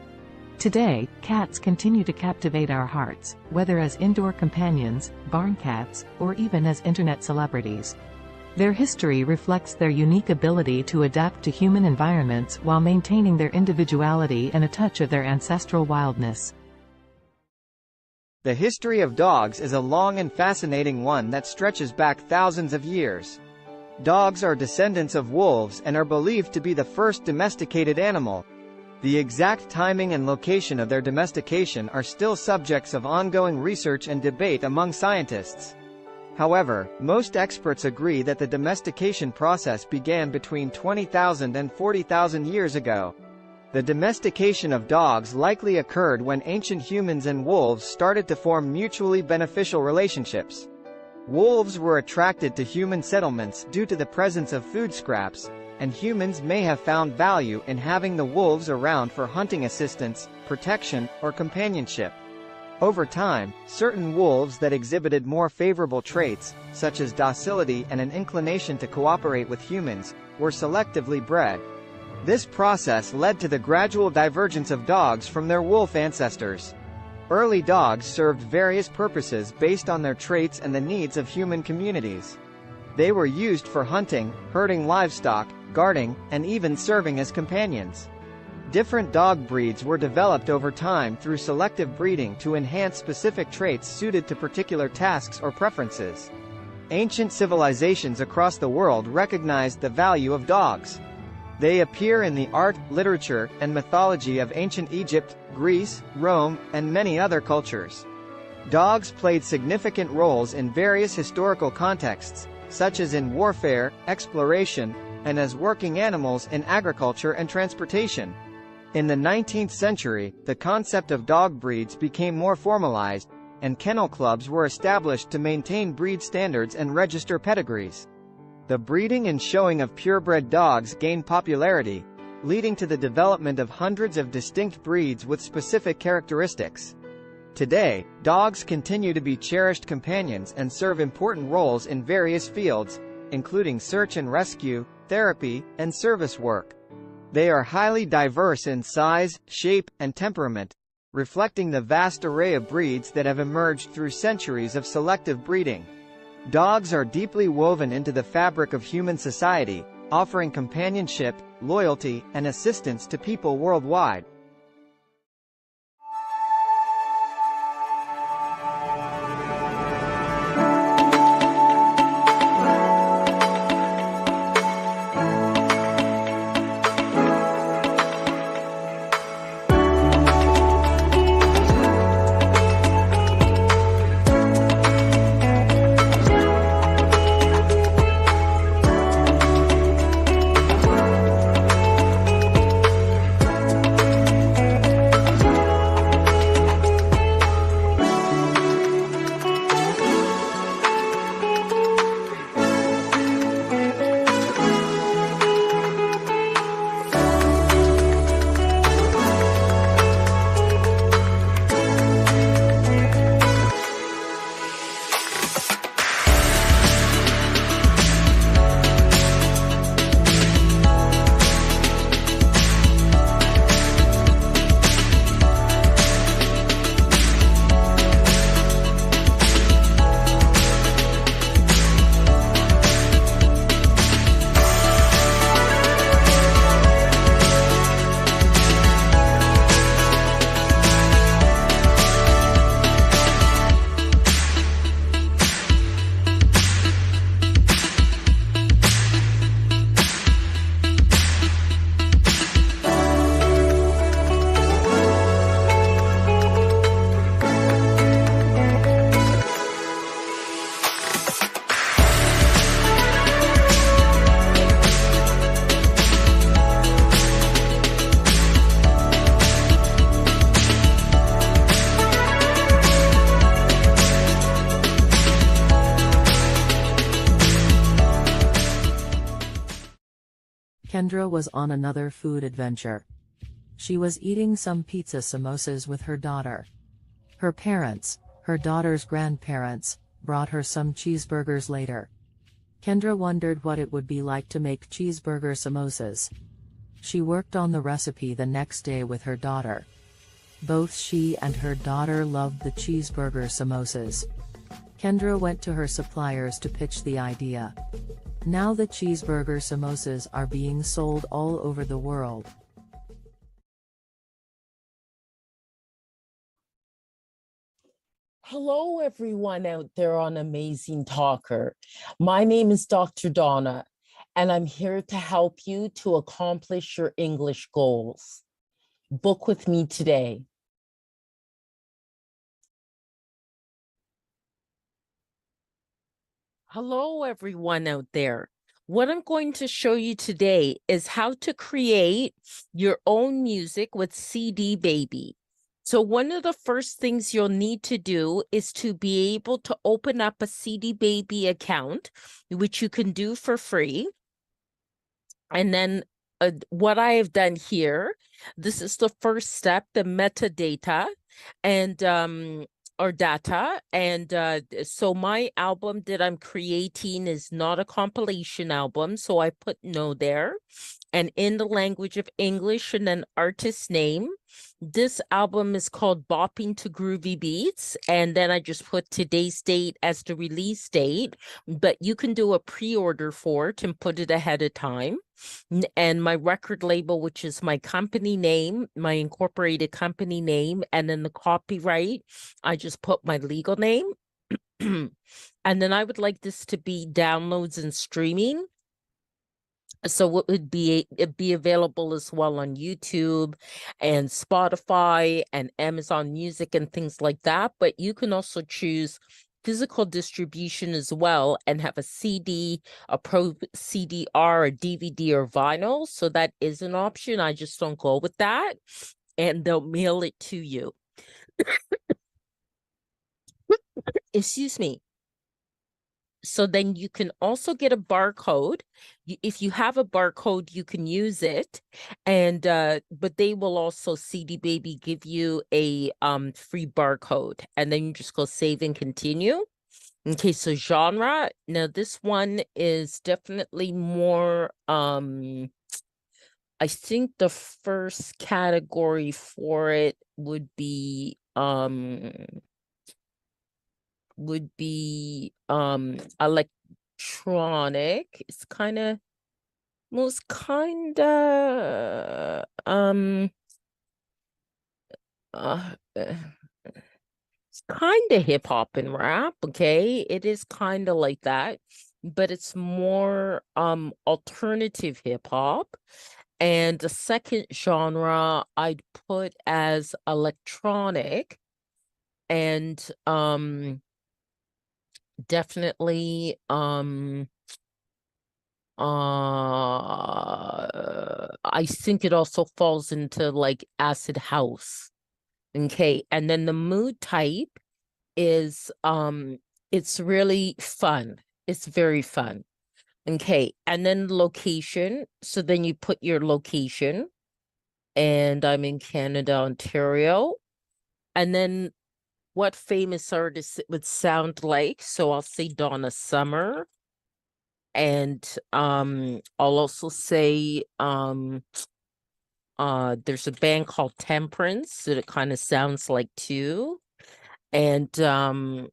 Today, cats continue to captivate our hearts, whether as indoor companions, barn cats, or even as internet celebrities. Their history reflects their unique ability to adapt to human environments while maintaining their individuality and a touch of their ancestral wildness. The history of dogs is a long and fascinating one that stretches back thousands of years. Dogs are descendants of wolves and are believed to be the first domesticated animal. The exact timing and location of their domestication are still subjects of ongoing research and debate among scientists. However, most experts agree that the domestication process began between 20,000 and 40,000 years ago. The domestication of dogs likely occurred when ancient humans and wolves started to form mutually beneficial relationships. Wolves were attracted to human settlements due to the presence of food scraps, and humans may have found value in having the wolves around for hunting assistance, protection, or companionship. Over time, certain wolves that exhibited more favorable traits, such as docility and an inclination to cooperate with humans, were selectively bred. This process led to the gradual divergence of dogs from their wolf ancestors. Early dogs served various purposes based on their traits and the needs of human communities. They were used for hunting, herding livestock, guarding, and even serving as companions. Different dog breeds were developed over time through selective breeding to enhance specific traits suited to particular tasks or preferences. Ancient civilizations across the world recognized the value of dogs. They appear in the art, literature, and mythology of ancient Egypt, Greece, Rome, and many other cultures. Dogs played significant roles in various historical contexts, such as in warfare, exploration, and as working animals in agriculture and transportation. In the 19th century, the concept of dog breeds became more formalized, and kennel clubs were established to maintain breed standards and register pedigrees. The breeding and showing of purebred dogs gained popularity, leading to the development of hundreds of distinct breeds with specific characteristics. Today, dogs continue to be cherished companions and serve important roles in various fields, including search and rescue, therapy, and service work. They are highly diverse in size, shape, and temperament, reflecting the vast array of breeds that have emerged through centuries of selective breeding. Dogs are deeply woven into the fabric of human society, offering companionship, loyalty, and assistance to people worldwide. Kendra was on another food adventure. She was eating some pizza samosas with her daughter. Her parents, her daughter's grandparents, brought her some cheeseburgers later. Kendra wondered what it would be like to make cheeseburger samosas. She worked on the recipe the next day with her daughter. Both she and her daughter loved the cheeseburger samosas. Kendra went to her suppliers to pitch the idea. Now the cheeseburger samosas are being sold all over the world. Hello, everyone out there on Amazing Talker. My name is Dr. Donna, and I'm here to help you to accomplish your English goals. Book with me today. Hello, everyone out there. What I'm going to show you today is how to create your own music with CD Baby. So one of the first things you'll need to do is to be able to open up a CD Baby account, which you can do for free. And then what I have done here, this is the first step, the metadata and or data. And so my album that I'm creating is not a compilation album. So I put no there. And in the language of English and an artist name. This album is called Bopping to Groovy Beats. And then I just put today's date as the release date. But you can do a pre-order for it and put it ahead of time. And my record label, which is my company name, my incorporated company name, and then the copyright, I just put my legal name. And then I would like this to be downloads and streaming. So it'd be available as well on YouTube and Spotify and Amazon Music and things like that. But you can also choose physical distribution as well and have a CD, a Pro CD-R, a DVD, or vinyl. So that is an option. I just don't go with that. And they'll mail it to you. Excuse me. So then you can also get a barcode. If you have a barcode, you can use it. And but they will also CD Baby give you a free barcode. And then you just go save and continue. Okay, so genre. Now this one is definitely more I think the first category for it would be electronic. It's kind of most kind of it's kind of hip hop and rap. Okay, it is kind of like that, but it's more alternative hip hop. And the second genre I'd put as electronic, and definitely I think it also falls into like acid house. Okay, and then the mood type is it's really fun. It's very fun. Okay, and then location. So then you put your location, and I'm in Canada, Ontario. And then what famous artist it would sound like. So I'll say Donna Summer. And I'll also say there's a band called Temperance that it kind of sounds like too. And also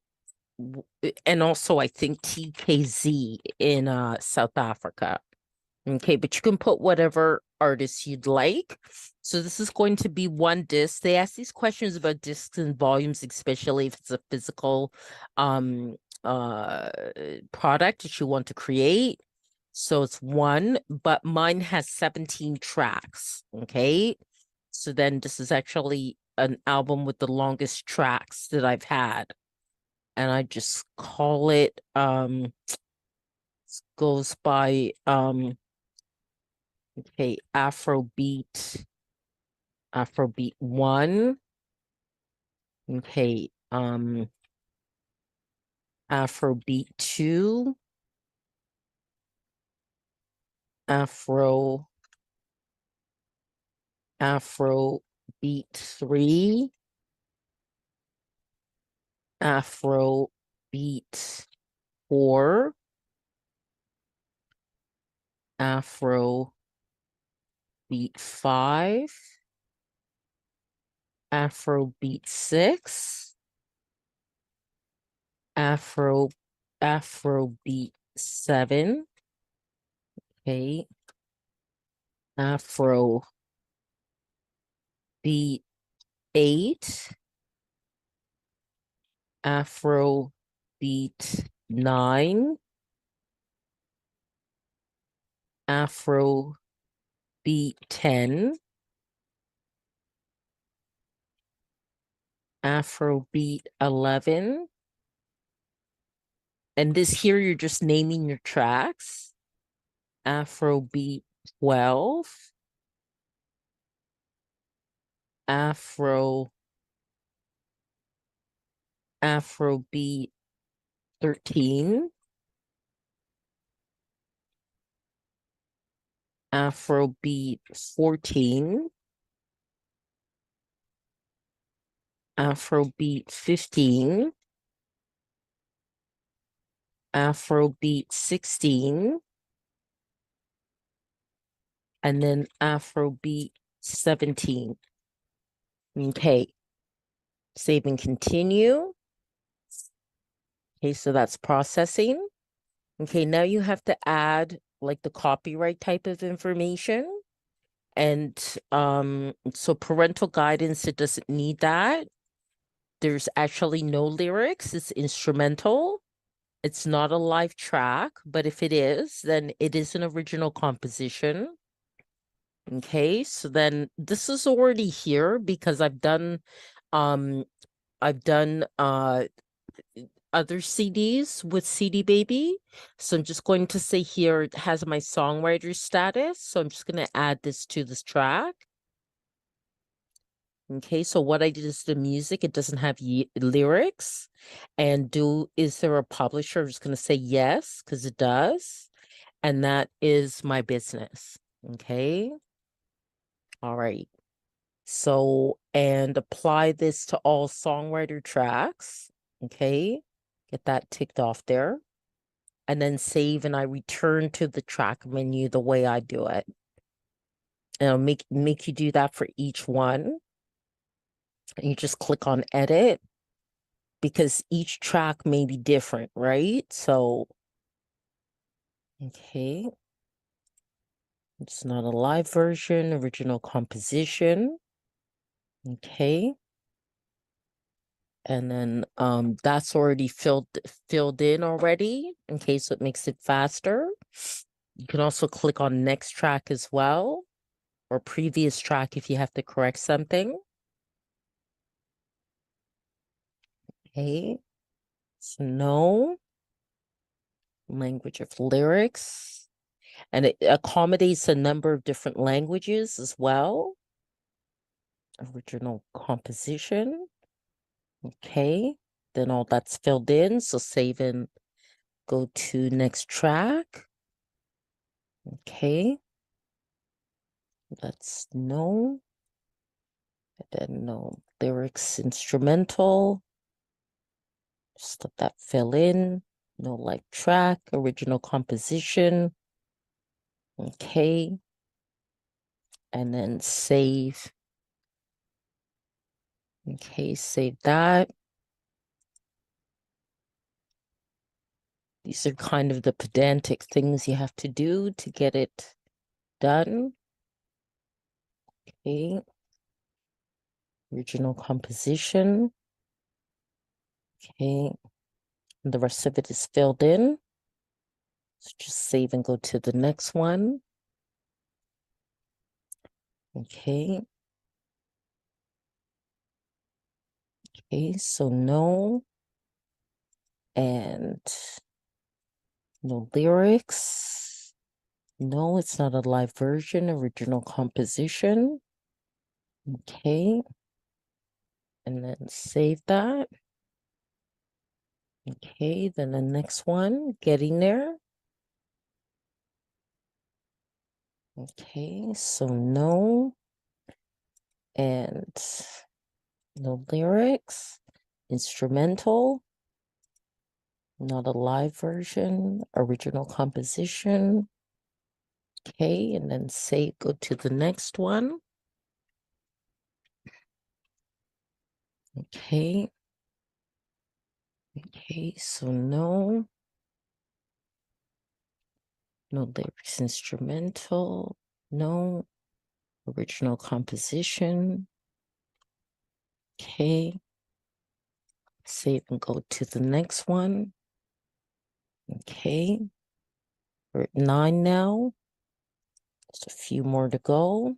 I think TKZ in South Africa. Okay, but you can put whatever artist you'd like. So this is going to be one disc. They ask these questions about discs and volumes, especially if it's a physical product that you want to create. So it's one, but mine has 17 tracks. Okay. So then this is actually an album with the longest tracks that I've had. And I just call it goes by okay, Afrobeat 1. Okay, Afrobeat 2. Afrobeat 3. Afrobeat 4. Afrobeat 5. Afrobeat 6. Afrobeat 7. Okay. Afrobeat 8. Afrobeat 9. Afrobeat 10. Afrobeat 11. And this here, you're just naming your tracks. Afrobeat 12, Afrobeat 13, Afrobeat 14, Afrobeat 15, Afrobeat 16, and then Afrobeat 17. Okay, save and continue. Okay, so that's processing. Okay, now you have to add like the copyright type of information. And so parental guidance, it doesn't need that. There's actually no lyrics, it's instrumental. It's not a live track, but if it is, then it is an original composition. Okay, so then this is already here because I've done other CDs with CD Baby. So I'm just going to say here it has my songwriter status. So I'm just going to add this to this track. Okay, so what I did is the music, it doesn't have lyrics. And is there a publisher? I'm just going to say yes, because it does. And that is my business. Okay. All right. So, and apply this to all songwriter tracks. Okay. Get that ticked off there. And then save, and I return to the track menu the way I do it. And I'll make you do that for each one. And you just click on edit because each track may be different, right? So, okay. It's not a live version, original composition. Okay. And then that's already filled in already. Okay, so it makes it faster. You can also click on next track as well, or previous track if you have to correct something. Okay, so no language of lyrics, and it accommodates a number of different languages as well. Original composition. Okay, then all that's filled in, so save and go to next track. Okay, that's no, and then no lyrics instrumental. Just let that fill in. No live track, original composition. Okay, and then save. Okay, save that. These are kind of the pedantic things you have to do to get it done. Okay. Original composition. Okay. And the rest of it is filled in. So just save and go to the next one. Okay. Okay, so no. And no lyrics. No, it's not a live version, original composition. Okay. And then save that. Okay, then the next one, getting there. Okay, so no. And no lyrics. Instrumental. Not a live version. Original composition. Okay, and then say go to the next one. Okay. Okay, so no. No lyrics instrumental. No. Original composition. Okay. Save and go to the next one. Okay. We're at 9 now. Just a few more to go.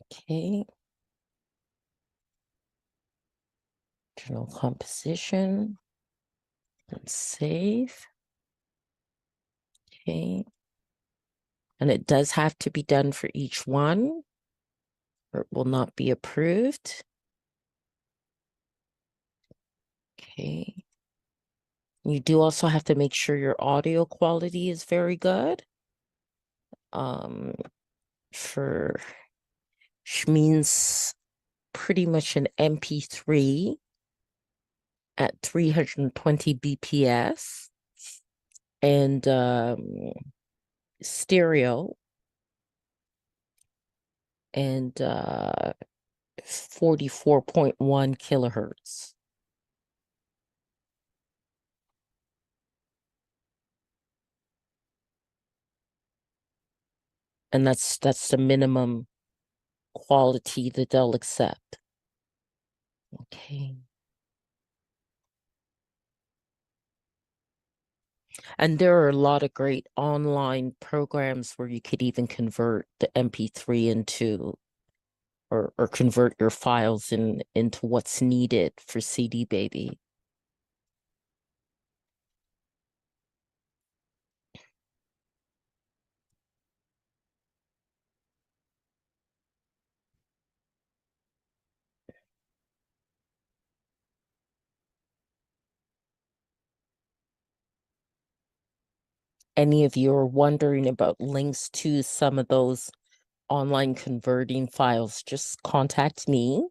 Okay. Original composition. And save. Okay. And it does have to be done for each one, or it will not be approved. Okay. You do also have to make sure your audio quality is very good. For which means pretty much an MP3 at 320 BPS and stereo and 44.1 kilohertz. And that's the minimum quality that they'll accept. Okay. And there are a lot of great online programs where you could even convert the MP3 into or convert your files into what's needed for CD Baby. Any of you are wondering about links to some of those online converting files, just contact me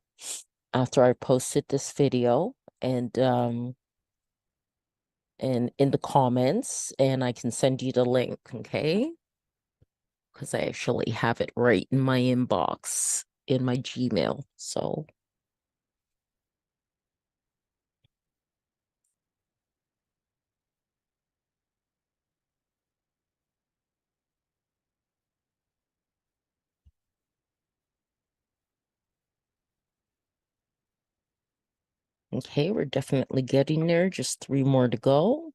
after I posted this video and in the comments, and I can send you the link, okay? Because I actually have it right in my inbox in my Gmail. So okay, we're definitely getting there. Just 3 more to go.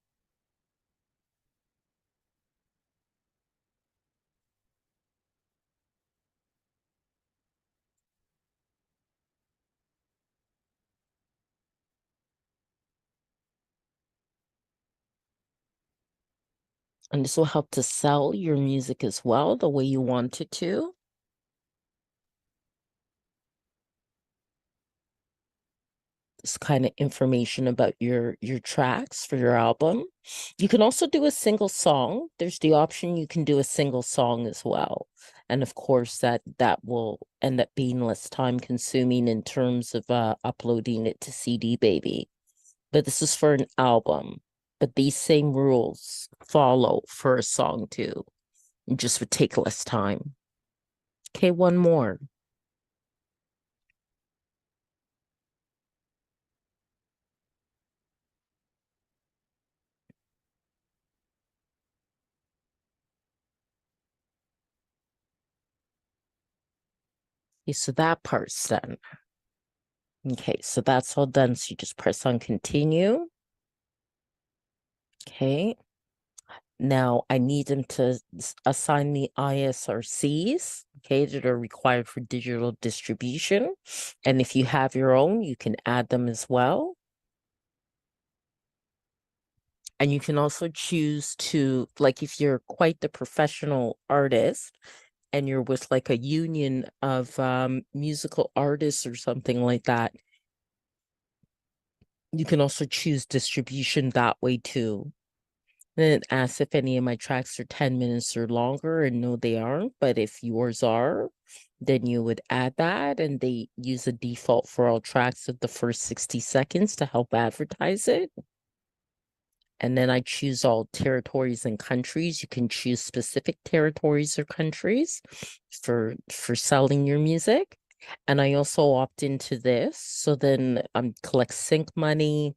And this will help to sell your music as well, the way you want it to. This kind of information about your tracks for your album. You can also do a single song. There's the option you can do a single song as well. And of course that will end up being less time consuming in terms of uploading it to CD Baby. But this is for an album. But these same rules follow for a song too. It just would take less time. Okay, one more. Okay, so that part's done. Okay, so that's all done. So you just press on continue. Okay. Now I need them to assign the ISRCs, okay, that are required for digital distribution. And if you have your own, you can add them as well. And you can also choose to, like, if you're quite the professional artist and you're with like a union of musical artists or something like that, you can also choose distribution that way too. Then it asks if any of my tracks are 10 minutes or longer, and no, they aren't. But if yours are, then you would add that, and they use a default for all tracks of the first 60 seconds to help advertise it. And then I choose all territories and countries. You can choose specific territories or countries for selling your music. And I also opt into this. So then collect sync money,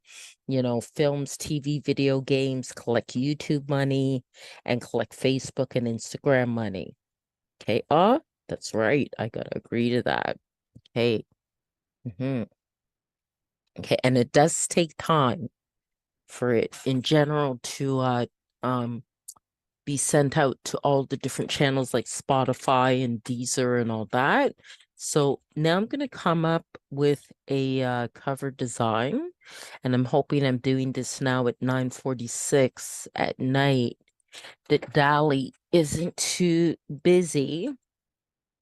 films, TV, video games, collect YouTube money, and collect Facebook and Instagram money. Okay. That's right. I gotta agree to that. Okay. Okay. And it does take time for it in general to be sent out to all the different channels like Spotify and Deezer and all that. So now I'm going to come up with a cover design, and I'm hoping I'm doing this now at 9:46 at night that Dolly isn't too busy.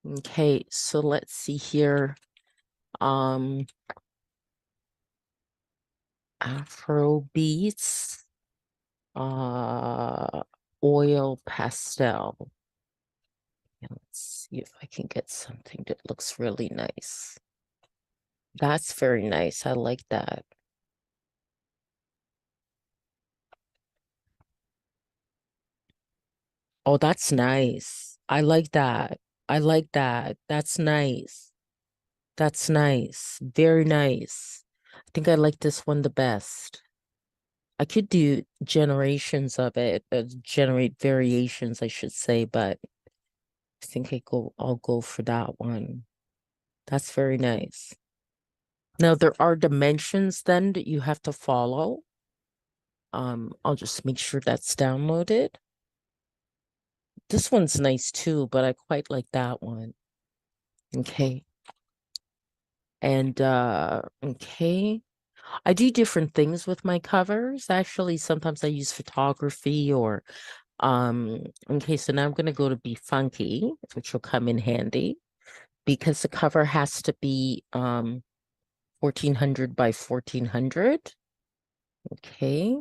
Okay, so let's see here. Afro beats, oil pastel. Let's see if I can get something that looks really nice. That's very nice. I like that. Oh, that's nice. I like that. I like that. That's nice. That's nice. Very nice. I think I like this one the best. I could do generations of it, generate variations, I should say, but I think I'll go for that one. That's very nice. Now there are dimensions then that you have to follow. I'll just make sure that's downloaded. This one's nice too, but I quite like that one. Okay. And okay. I do different things with my covers. Actually, sometimes I use photography or okay, so now I'm gonna go to Be Funky, which will come in handy because the cover has to be 1400 by 1400. Okay.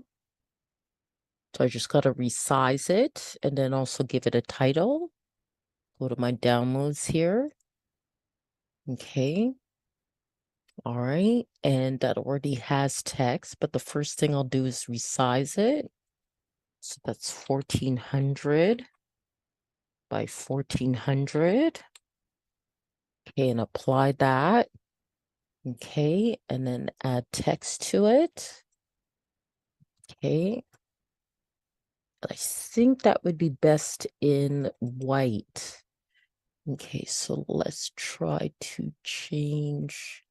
So I just gotta resize it and then also give it a title. Go to my downloads here. Okay. All right. And that already has text, but the first thing I'll do is resize it. So that's 1400 by 1400. Okay, and apply that. Okay, and then add text to it. Okay. I think that would be best in white. Okay, so let's try to change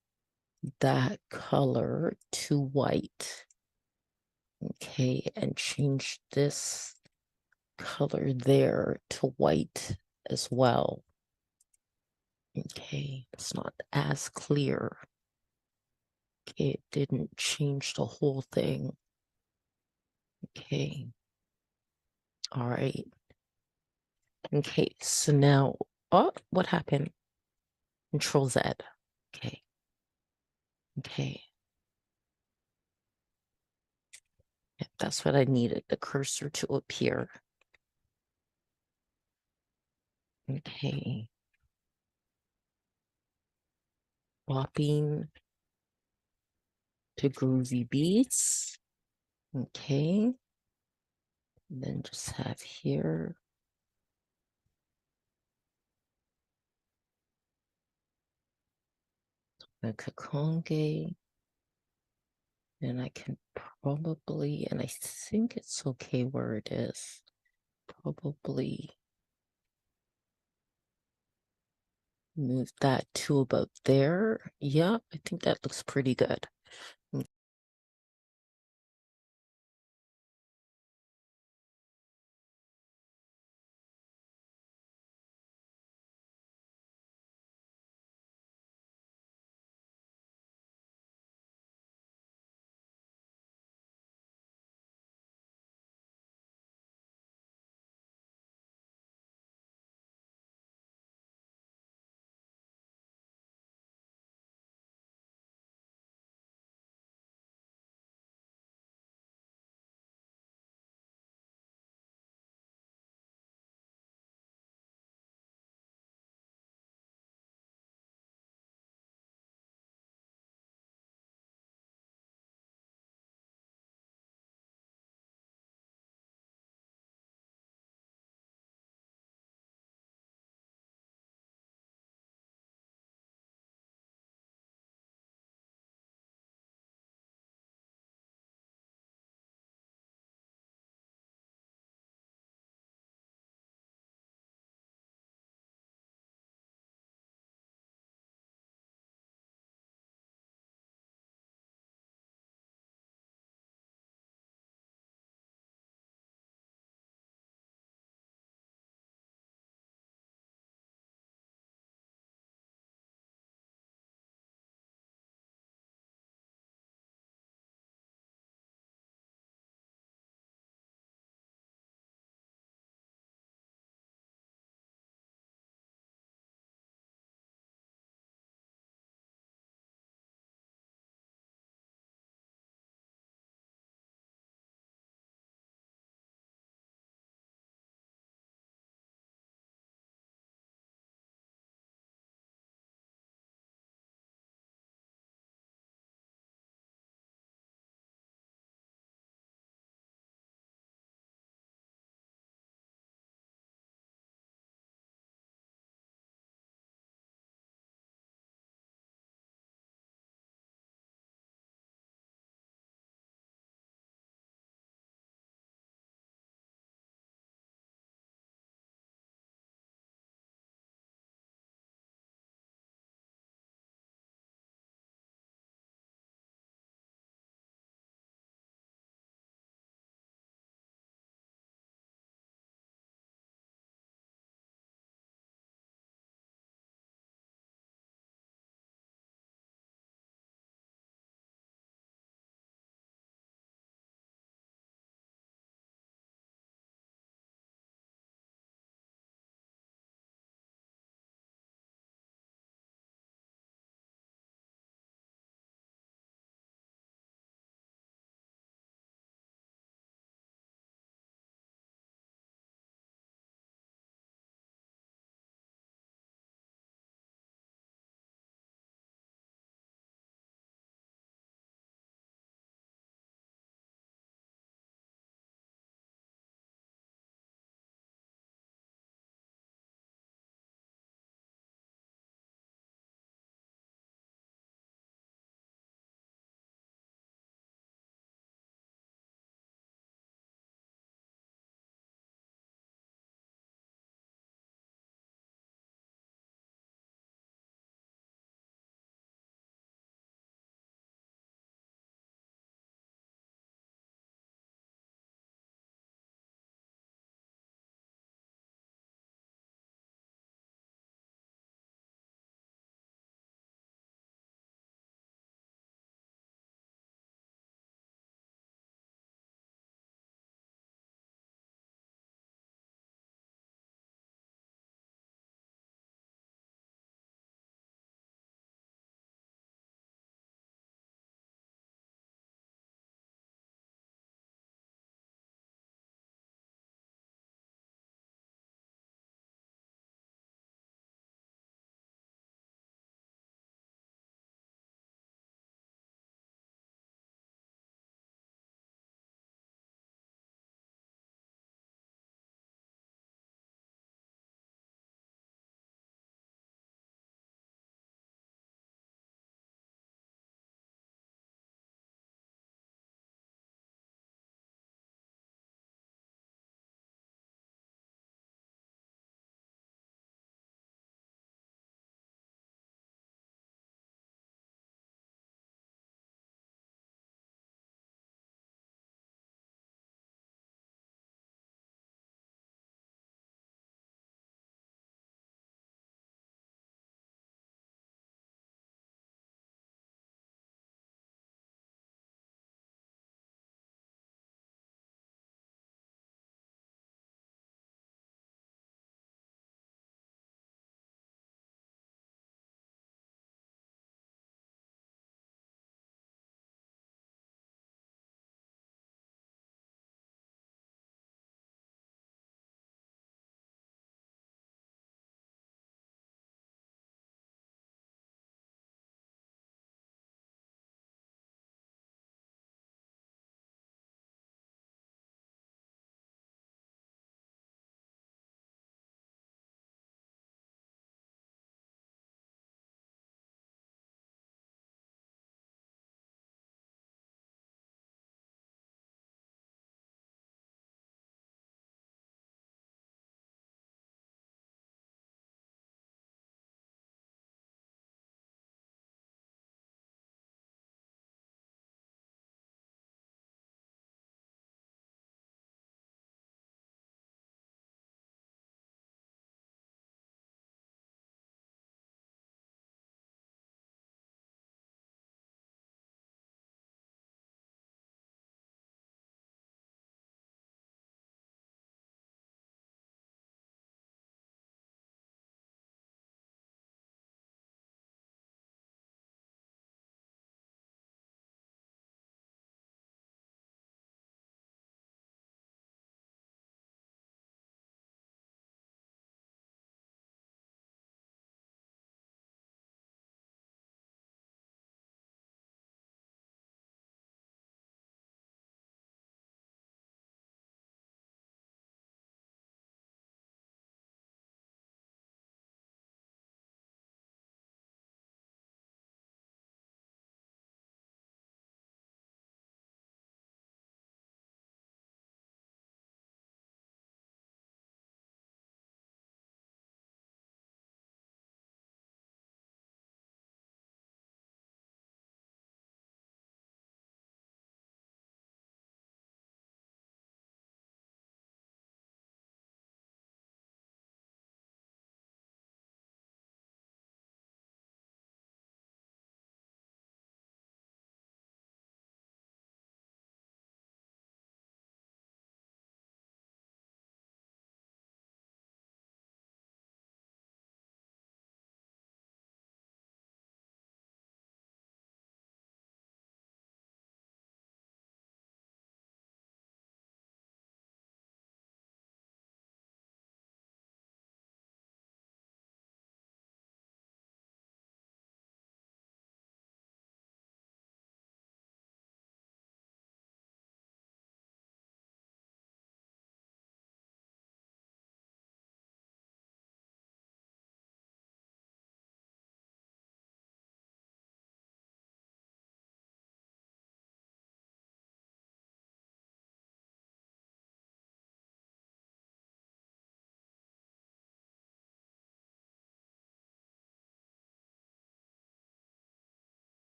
that color to white. Okay, and change this color there to white as well. Okay, it's not as clear. Okay, it didn't change the whole thing. Okay. All right. Okay, so now, oh, what happened? Control Z. Okay. Okay. Yep, that's what I needed, the cursor to appear. Okay. Swapping to groovy beats. Okay. And then just have here. Donna Kakonge. And I can probably, and I think it's okay where it is. Probably move that to about there. Yeah, I think that looks pretty good.